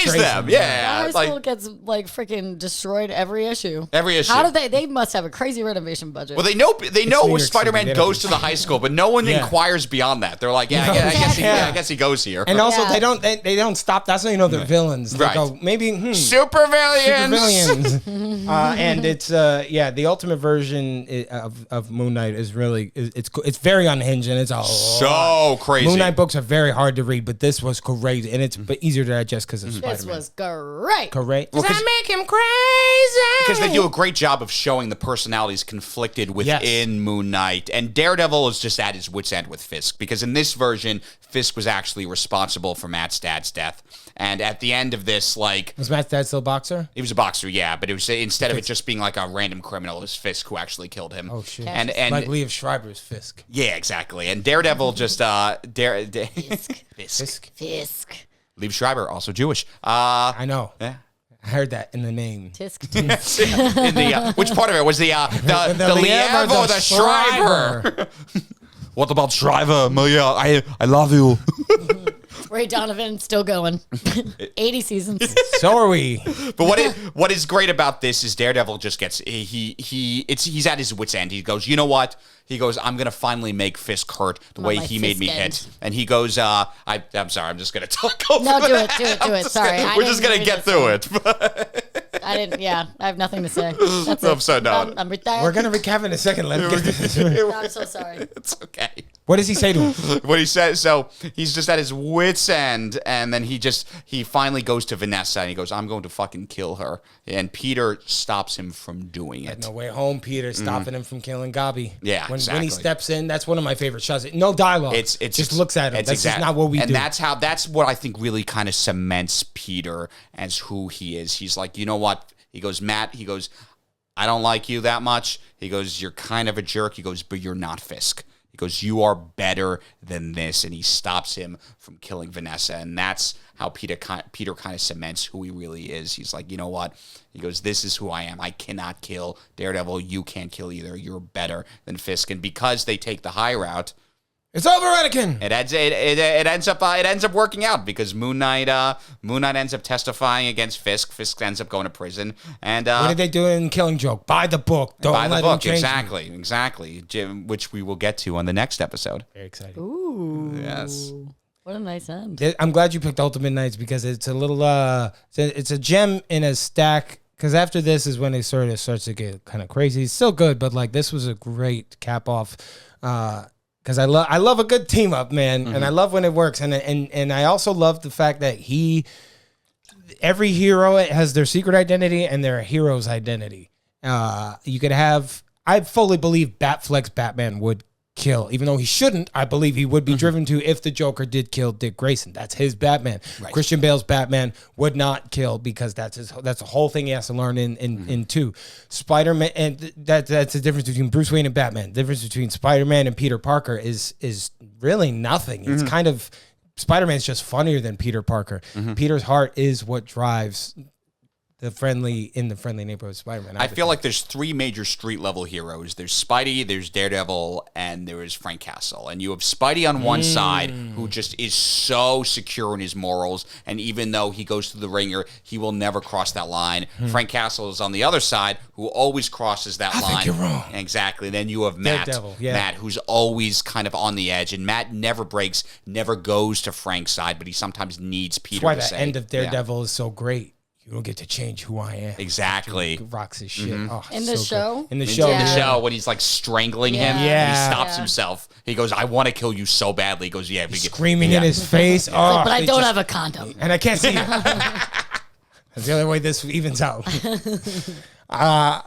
school- them. them, Yeah, High like school gets like freaking destroyed every issue. every issue. How do they must have a crazy renovation budget. Well, they know New York Spider-Man City, they goes don't- to the high school, but no one Yeah. inquires beyond that. They're like, I guess he goes here. And also, Yeah. they don't stop. That's how you know they're villains. They Right. go, maybe Super villains. supervillains. And it's the ultimate version of Moon Knight is really it's very unhinged, and it's a So lot. crazy. Moon Knight books are very hard to read, but this was great, and it's easier to digest because of this Spider-Man. was great. Correct. Well, 'cause- I make him crazy. Because they do a great job of showing the personalities conflicted within Moon Knight. And Daredevil is just at his wit's end with Fisk. Because in this version, Fisk was actually responsible for Matt's dad's death. And at the end of this, like... Was Matt's dad still a boxer? He was a boxer, yeah. But it was instead of it just being like a random criminal, it was Fisk who actually killed him. Oh, shit. And Like Liev Schreiber's Fisk. yeah, exactly. And Daredevil just... Fisk. Fisk. Liev Schreiber, also Jewish. I know. Yeah. I heard that in the name. Tisk. In the, which part of it was the Liev Liev or the Schreiber? What about Shriver? Maria, I love you. Ray Donovan still going. 80 seasons. So are we. But what is great about this is Daredevil just gets he's at his wit's end. He goes, you know what? He goes, I'm gonna finally make Fisk hurt the way my he made me Fisk end. hit. And he goes, I'm sorry, I'm just gonna talk over No, do that. it. Sorry. We're just gonna get through it. I didn't, I have nothing to say. That's I'm it. so done. I'm retired. We're going to recap in a second. Let's get this. I'm so sorry. It's okay. What does he say to him? What he says, so he's just at his wit's end, and then he finally goes to Vanessa, and he goes, I'm going to fucking kill her. And Peter stops him from doing it. No Way Home, Peter stopping him from killing Gabi. Yeah, when exactly. he steps in, that's one of my favorite shots. No dialogue. It's just looks at him. it's That's just not what we and do. that's what I think really kind of cements Peter as who he is. He's like, you know what? He goes, Matt, he goes, I don't like you that much. He goes, you're kind of a jerk. He goes, but you're not Fisk. He goes, you are better than this. And he stops him from killing Vanessa. And that's how Peter kind of cements who he really is. He's like, you know what? He goes, this is who I am. I cannot kill Daredevil. You can't kill either. You're better than Fisk. And because they take the high route, It's over, Anakin. it ends up working out because Moon Knight ends up testifying against Fisk. Fisk ends up going to prison. And What did they do in Killing Joke? Buy the book. Don't by the let book, him change you. exactly, Jim, which we will get to on the next episode. Very exciting. Ooh. Yes. What a nice end. I'm glad you picked Ultimate Knights because it's a little it's a gem in a stack. Because after this is when it sort of starts to get kind of crazy. It's still good, but like this was a great cap off. Because I love a good team up, man, and I love when it works, and I also love the fact that every hero has their secret identity and their hero's identity. You could have, I fully believe Batfleck's Batman would kill, even though he shouldn't. I believe he would be driven to if the Joker did kill Dick Grayson. That's his Batman. Right. Christian Bale's Batman would not kill because that's a whole thing he has to learn in two. Spider-Man, and that's the difference between Bruce Wayne and Batman. The difference between Spider-Man and Peter Parker is really nothing. It's kind of, Spider-Man's just funnier than Peter Parker. Peter's heart is what drives the friendly neighborhood Spider-Man. I feel like there's 3 major street level heroes. There's Spidey, there's Daredevil, and there is Frank Castle. And you have Spidey on one side, who just is so secure in his morals, and even though he goes through the ringer, he will never cross that line. Frank Castle is on the other side, who always crosses that line. I think you're wrong. Exactly. Then you have Matt, Daredevil, yeah. Matt, who's always kind of on the edge, and Matt never breaks, never goes to Frank's side, but he sometimes needs Peter That's why to the say, end of Daredevil is so great. You don't get to change who I am. Exactly. He rocks his shit. Oh, In the so show? good. In the show. In the show, when he's like strangling him, Yeah. and he stops Yeah. himself. He goes, "I want to kill you so badly." He goes, "Yeah, we get Screaming in his face. Oh, But I it don't just- have a condom. And I can't see it. That's the only way this evens out.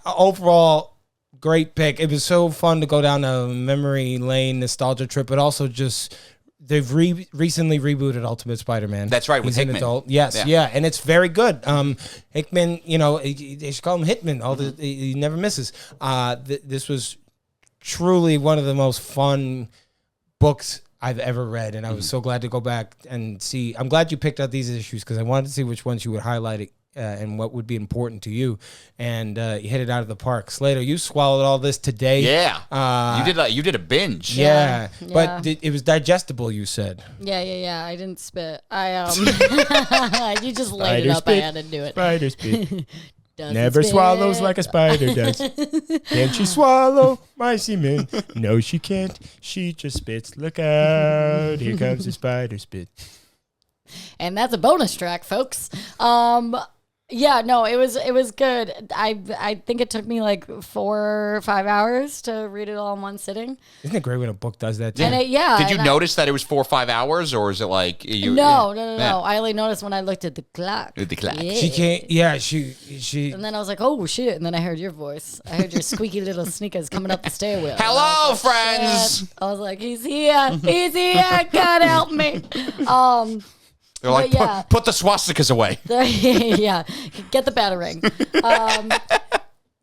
Overall, great pick. It was so fun to go down a memory lane, nostalgia trip, but also just they've recently rebooted Ultimate Spider-Man. That's right, with He's an Hickman. adult. Yes, yeah, and it's very good. Hickman, they should call him Hitman. He never misses. This was truly one of the most fun books I've ever read, and I was so glad to go back and see. I'm glad you picked out these issues because I wanted to see which ones you would highlight and what would be important to you. And you hit it out of the park. Slater, you swallowed all this today. Yeah, you did a binge. Yeah, Yeah. but it was digestible. You said. Yeah. I didn't spit. You just laid it up. I had to do it. Spider spit. Doesn't Never spit. swallows like a spider does. Can she swallow my semen? No, she can't. She just spits. Look out. Here comes the spider spit. And that's a bonus track, folks. Yeah, no, it was good. I think it took me like 4 or 5 hours to read it all in one sitting. Isn't it great when a book does that too? And Did you notice that it was 4 or 5 hours, or is it like you? No. Yeah. I only noticed when I looked at the clock. The clock. Yeah. She can't. Yeah, she. And then I was like, oh shit! And then I heard your voice. I heard your squeaky little sneakers coming up the stairwell. Hello, And I was like, friends. shit. I was like, he's here. He's here. God help me. They're like, But yeah. put the swastikas away. Yeah, get the batarang.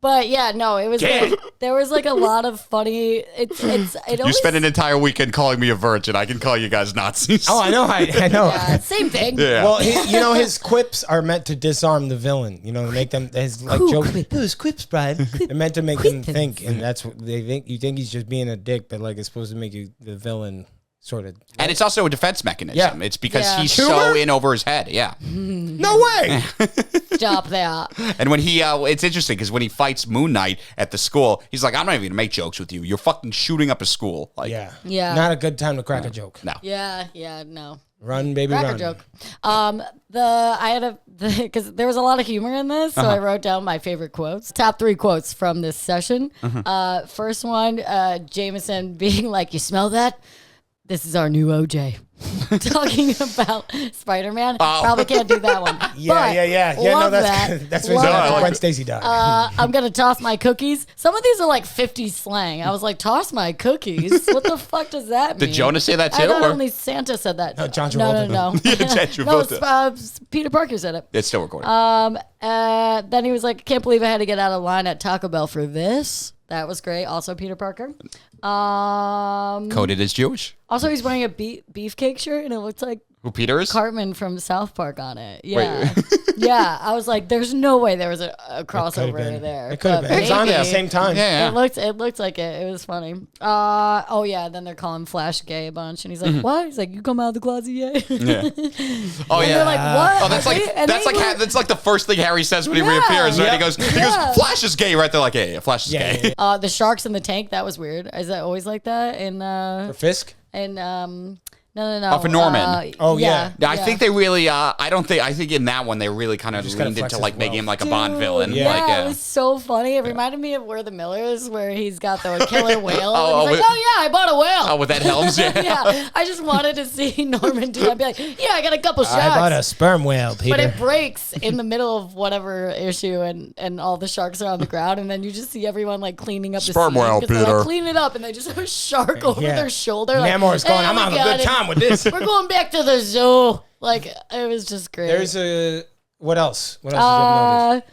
But yeah, no, it was. Like, there was like a lot of funny. It You always, spent an entire weekend calling me a virgin. I can call you guys Nazis. Oh, I know. I know. same thing. Yeah. Well, his quips are meant to disarm the villain. Make them his like Cool joke. quip. Those quips, Brad. They're meant to make them think, and that's what they think. You think he's just being a dick, but like it's supposed to make you the villain, sort of. And it's also a defense mechanism. Yeah. It's because Yeah. he's Humor? so in over his head. Yeah. No way. Stop that. And when he, it's interesting because when he fights Moon Knight at the school, he's like, "I'm not even gonna make jokes with you. You're fucking shooting up a school." Like, Yeah. Not a good time to crack a joke. no. Yeah, no. Run, baby, Cracker run. joke. I had because there was a lot of humor in this, so I wrote down my favorite quotes. Top 3 quotes from this session. First one, Jameson being like, "You smell that? This is our new OJ." Talking about Spider-Man. Probably can't do that one. Yeah. No, Love that's that. that's when Love Gwen that. Stacy died. I'm gonna toss my cookies. Some of these are like 50 slang. I was like, toss my cookies. What the fuck does that mean? Did Jonah say that too? I thought or- only Santa said that. No, John No, Travolta. no. Yeah, John No, Travolta. Peter Parker said it. It's still recording. Then he was like, can't believe I had to get out of line at Taco Bell for this. That was great. Also, Peter Parker. Coded as Jewish. Also, he's wearing a beefcake shirt, and it looks like Who Peter is? Cartman from South Park on it. Yeah. Yeah. I was like, there's no way there was a crossover there. It could have but been. It was on at the maybe. same time. Yeah. It looked like it. It was funny. Oh yeah. Then they're calling Flash gay a bunch, and he's like, "What?" He's like, "You come out of the closet yet?" Yeah. Oh And yeah. they're like, "What?" Oh, that's like And that's they like were- that's like the first thing Harry says when he Yeah. reappears. Right? Yeah. He goes, Yeah. Flash is gay. Right? They're like, yeah, Flash is gay. The sharks in the tank. That was weird. Is that always like that? For Fisk. No. for Norman. Oh, yeah. Yeah, I think they really. I think in that one they really kind of Just gotta leaned flex into his like making him wealth. like a Bond villain. Yeah, Like, it was so funny. It reminded me of Where the Millers, where he's got the killer whale. Oh, and he's like, with- "Oh yeah, I bought a whale." oh, with that Helms. Yeah. Yeah, I just wanted to see Norman do that. I'd be like, "Yeah, I got a couple shots." I bought a sperm whale, Peter. But it breaks in the middle of whatever issue, and all the sharks are on the ground, and then you just see everyone like cleaning up the Sperm scene, whale, 'cause they're, like, Peter. clean it up, and they just have a shark over Yeah. their shoulder. Like, Namor's going, "Hey, I'm we having a got good it. time with this. We're going back to the zoo." Like, it was just great. There's what else? What else did you have noticed?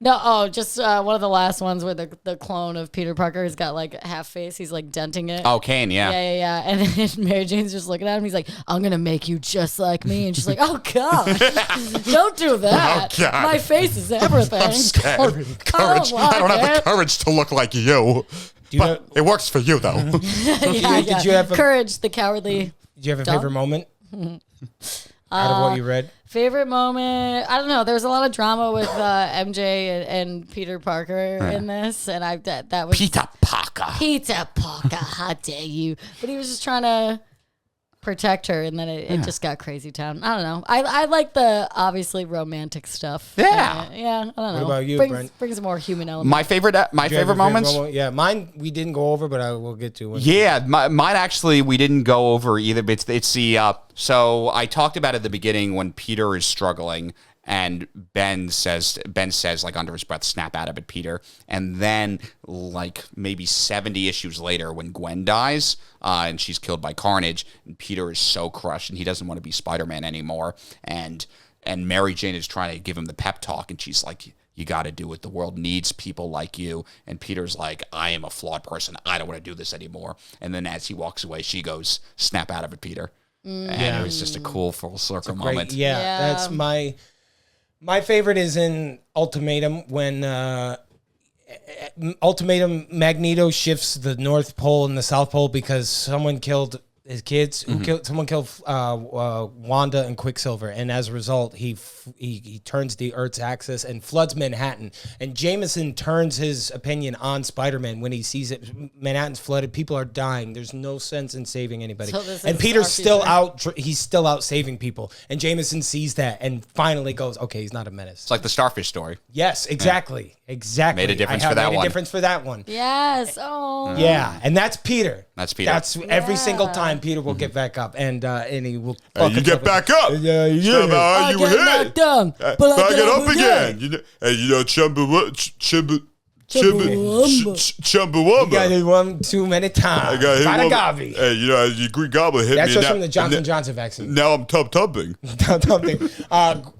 No, just one of the last ones where the clone of Peter Parker has got like a half face. He's like denting it. Oh, Kane, yeah. Yeah. And then Mary Jane's just looking at him. He's like, I'm going to make you just like me. And she's like, oh, God. Don't do that. Oh, God. My face is everything. I'm scared. Courage. I don't have the courage to look like you. But it works for you, though. Did you have Courage, the cowardly. Did you have a favorite moment out of what you read? Favorite moment? I don't know. There was a lot of drama with MJ and Peter Parker in this, and that was Peter Parker. Peter Parker. How dare you? But he was just trying to protect her, and then it just got crazy town. I don't know. I like the obviously romantic stuff. Yeah. I don't know. What about you, Brent? Brings a more human element. My favorite moments? Yeah, mine we didn't go over, but I will get to it. Yeah, mine actually we didn't go over either. But it's the so I talked about it at the beginning when Peter is struggling. And Ben says like under his breath, snap out of it, Peter. And then like maybe 70 issues later when Gwen dies and she's killed by Carnage, and Peter is so crushed and he doesn't want to be Spider-Man anymore. And Mary Jane is trying to give him the pep talk, and she's like, you got to do it. The world needs people like you. And Peter's like, I am a flawed person. I don't want to do this anymore. And then as he walks away, she goes, snap out of it, Peter. And it was just a cool full circle moment. Yeah, that's my favorite is in Ultimatum when Magneto shifts the North Pole and the South Pole because someone killed his kids. Someone killed Wanda and Quicksilver, and as a result, he turns the Earth's axis and floods Manhattan. And Jameson turns his opinion on Spider-Man when he sees it. Manhattan's flooded. People are dying. There's no sense in saving anybody. And Peter's still out. He's still out saving people. And Jameson sees that and finally goes, "Okay, he's not a menace." It's like the Starfish story. Yes, exactly. Exactly. Made a difference for that one. Made a difference for that one. Yes. Oh. Yeah, and that's Peter. That's Peter. That's every single time Peter will get back up, and he will. You get back up. Yeah. You were hit. Down, but I get up again. Chumbawamba. You got hit one too many times. I got hit one. Gavi. Hey, your Greek Goblin hit That's me. just now, from the Johnson vaccine. Now I'm tub-tubbing.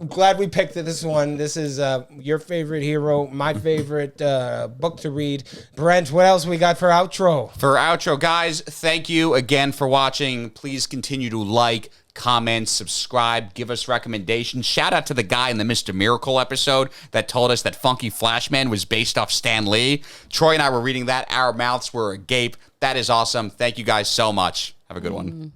Glad we picked this one. This is your favorite hero, my favorite book to read. Brent, what else we got for outro? For outro, guys, thank you again for watching. Please continue to like, comment, subscribe, give us recommendations. Shout out to the guy in the Mr. Miracle episode that told us that Funky Flashman was based off Stan Lee. Troy and I were reading that. Our mouths were agape. That is awesome. Thank you guys so much. Have a good one.